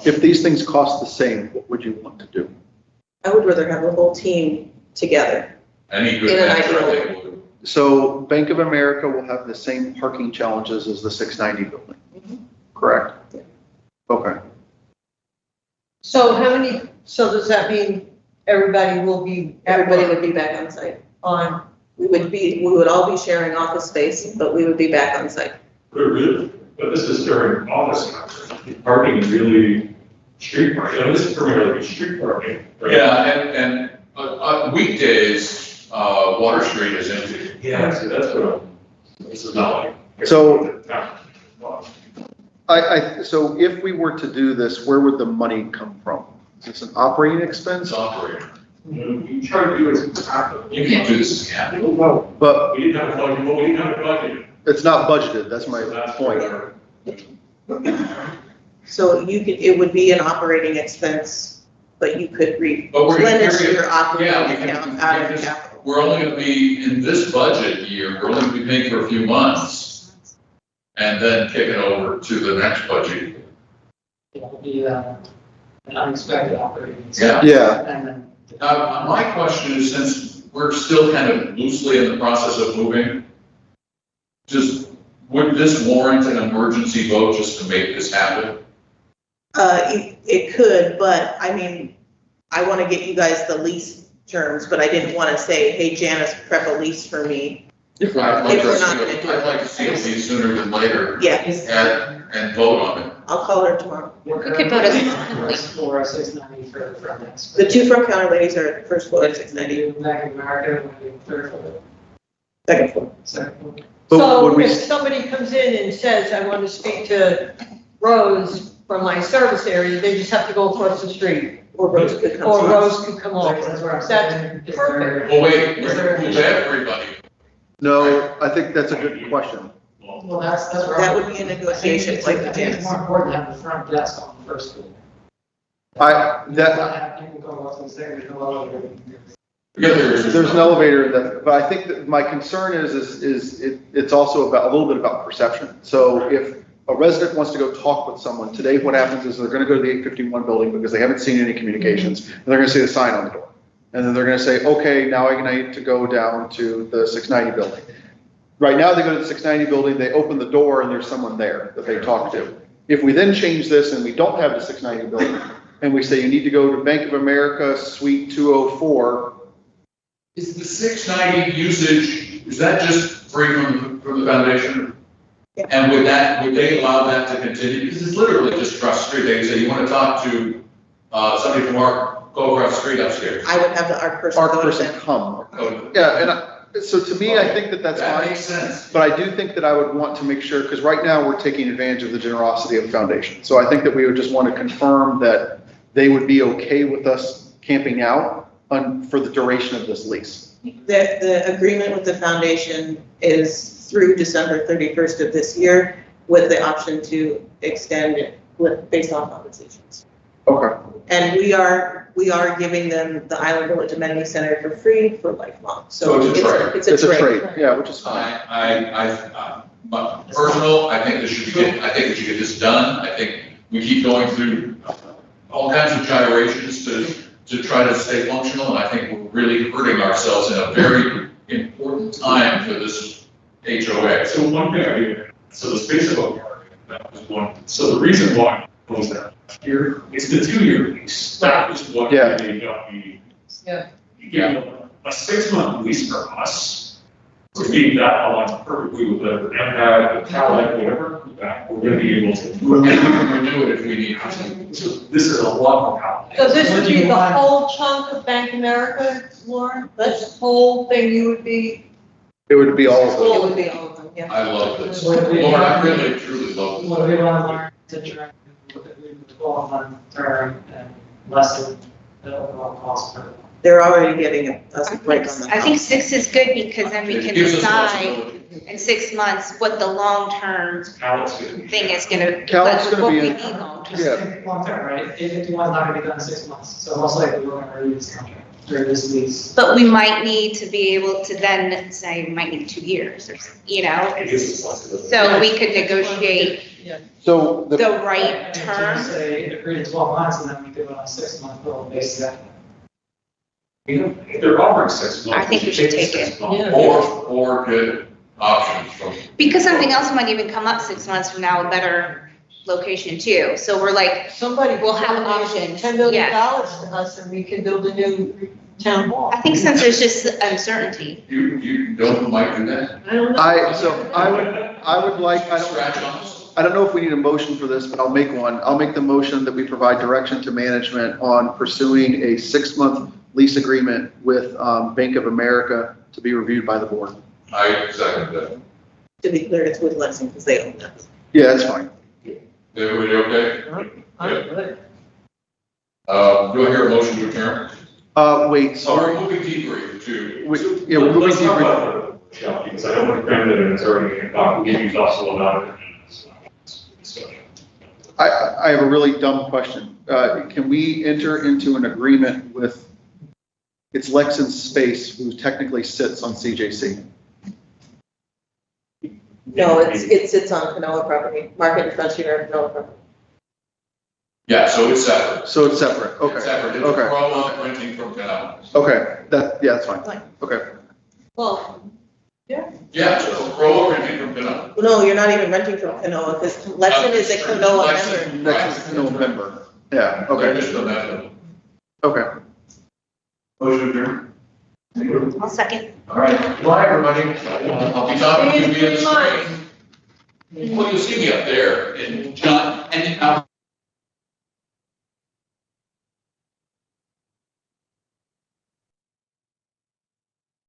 If these things cost the same, what would you want to do? I would rather have the whole team together. Any good In an manager, I ideal think, will do. So Bank of America will have the same parking challenges as the 690 building, correct? Yeah. Okay. So how many, so does that mean everybody will be? Everybody would be back on site. On. We would all be sharing office space, but we would be back on site. But this is during office hours. Parking is really street parking. I mean, this is primarily street parking. Right? Yeah, and weekdays, Water Street is empty. Yeah, see, that's what this is not like. So So if we were to do this, where would the money come from? Is this an operating expense? It's operating. You try to do it as capital. You can't do this as capital. No, But We didn't have a budget, well, we didn't have a budget. it's not budgeted, that's my So that's point. where- So you could, it would be an operating expense, but you could But we're gonna replenish carry it. your operating Yeah, we can- account out of because capital. We're only gonna be, in this budget year, we're only gonna be paying for a few months. And then kick it over to the next budget. It'll be an unexpected operating. Yeah. Yeah. And then My question is, since we're still kind of loosely in the process of moving, would this warrant an emergency vote just to make this happen? It could, but I mean, I want to get you guys the lease terms, but I didn't want to say, hey, Janice, prep a lease for me. I'd like If we're to not see gonna it- do I'd it. like to see it be sooner than later. Yeah, And vote on it. I'll call her tomorrow. we're We could vote as- currently for a 690 for the front desk. The two front counter ladies are at first floor, 690, Bank of America, third floor, second floor. second floor. But So would we, if somebody comes in and says, I want to speak to Rose from my service area, they just have to go across the street. Or Rose could come. Or to us. Rose could come over. That's where I'm That's saying. Is perfect. Well, wait, Is there- who's everybody? no, I think that's a good question. Well, that's where. That would be a negotiation, like the I think it's Janice. more important to have the front desk on the first floor. That, Not have people go up to the second, go over. there's an elevator that, but I think that my concern it's also about, a little bit about perception. So if a resident wants to go talk with someone, today what happens is they're gonna go to the 851 building because they haven't seen any communications, and they're gonna see the sign on the door. And then they're gonna say, okay, now I need to go down to the 690 building. Right now, they go to the 690 building, they open the door and there's someone there that they talk to. If we then change this and we don't have the 690 building, and we say you need to go to Bank of America Suite 204, Is the 690 usage, is that just free from the foundation? And would they allow that to continue? Because it's literally just across the street. They say, you want to talk to somebody from go across the street upstairs. I would have our person our go to person them. come. Go- Yeah, so to me, I think that that's That fine. makes sense. But I do think that I would want to make sure, because right now we're taking advantage of the generosity of the foundation. So I think that we would just want to confirm that they would be okay with us camping out for the duration of this lease. The agreement with the foundation is through December 31st of this year with the option to extend it based on compensations. Okay. And we are giving them the Island Village Amenity Center for free for lifelong. So it's a trade. It's It's a a trade. trade, yeah, which is fine. My personal, I think we should get this done. I think we keep going through all kinds of gyrations to try to stay functional, and I think we're really hurting ourselves in a very important time for this HOA. So one thing I did, so the space of a park, that was one, so the reason why I was that here, it's the 2-year lease. That was what Yeah. they got me. Yeah. You give a 6-month lease for us, for me, that aligns perfectly with the MPAD, the CALAC, whatever, that we're gonna be able to. And we can renew it if we need to. So this is a lot more complicated. So this would be the whole chunk of Bank America, Lauren? This whole thing you would be, It would be all of It them. would be all of them, yeah. I love this. Would it be- Lauren, I really, truly love this. What we want to learn to try with a 12-month term and lessen the overall cost per. They're already getting us a break on that. I think 6 is good because then we It can gives us decide flexibility. in 6 months what the long-term Cal's gonna be. thing is gonna, Cal's like gonna what be we in- need long-term. Just Yeah. think long term, right? 851 is not going to be done in 6 months, so most likely we're going to renew this contract during this lease. But we might need to be able to then say, we might need 2 years or, It gives us flexibility. so we could negotiate So the the, right And term. just say agree to 12 months and then we do it on a 6-month bill basis. If they're offering 6 months. I think we should take it. 6 months. Yeah. Or good options from. Because something else might even come up 6 months from now, a better location too. So we're like, somebody We'll have will donate options, $10 million yeah. to us and we can build a new town hall. I think since there's just uncertainty. You know who might do that? I don't know. I would like, Scratch on us? I don't know if we need a motion for this, but I'll make one. I'll make the motion that we provide direction to management on pursuing a 6-month lease agreement with Bank of America to be reviewed by the board. I second that. To be clear, it's with Lexington because they own that. Yeah, that's fine. Everybody okay? Good. Do I hear a motion to adjourn? Wait, So sorry. we're moving debrief to. Yeah, we're moving Let's talk debrief. about the workshop, because I don't want to cram it in, it's already, we can use also about it. Discussion. I have a really dumb question. Can we enter into an agreement with, it's Lexington Space, who technically sits on CJC? No, it sits on Canoa property, Market and Frontier Canoa property. Yeah, so it's separate. So it's separate, okay. It's separate, it's Okay. CROA renting from Canal. Okay, yeah, that's fine. Okay. Well, Yeah, so CROA renting from Canal. no, you're not even renting from Canoa, because Lexington is a Canoa member. Lexington, Next is no member. Yeah, They're okay, just a member. okay. Motion adjourned. I'll second. All right, bye, everybody. I'll be talking to you via the screen. Well, you'll see me up there, and John, and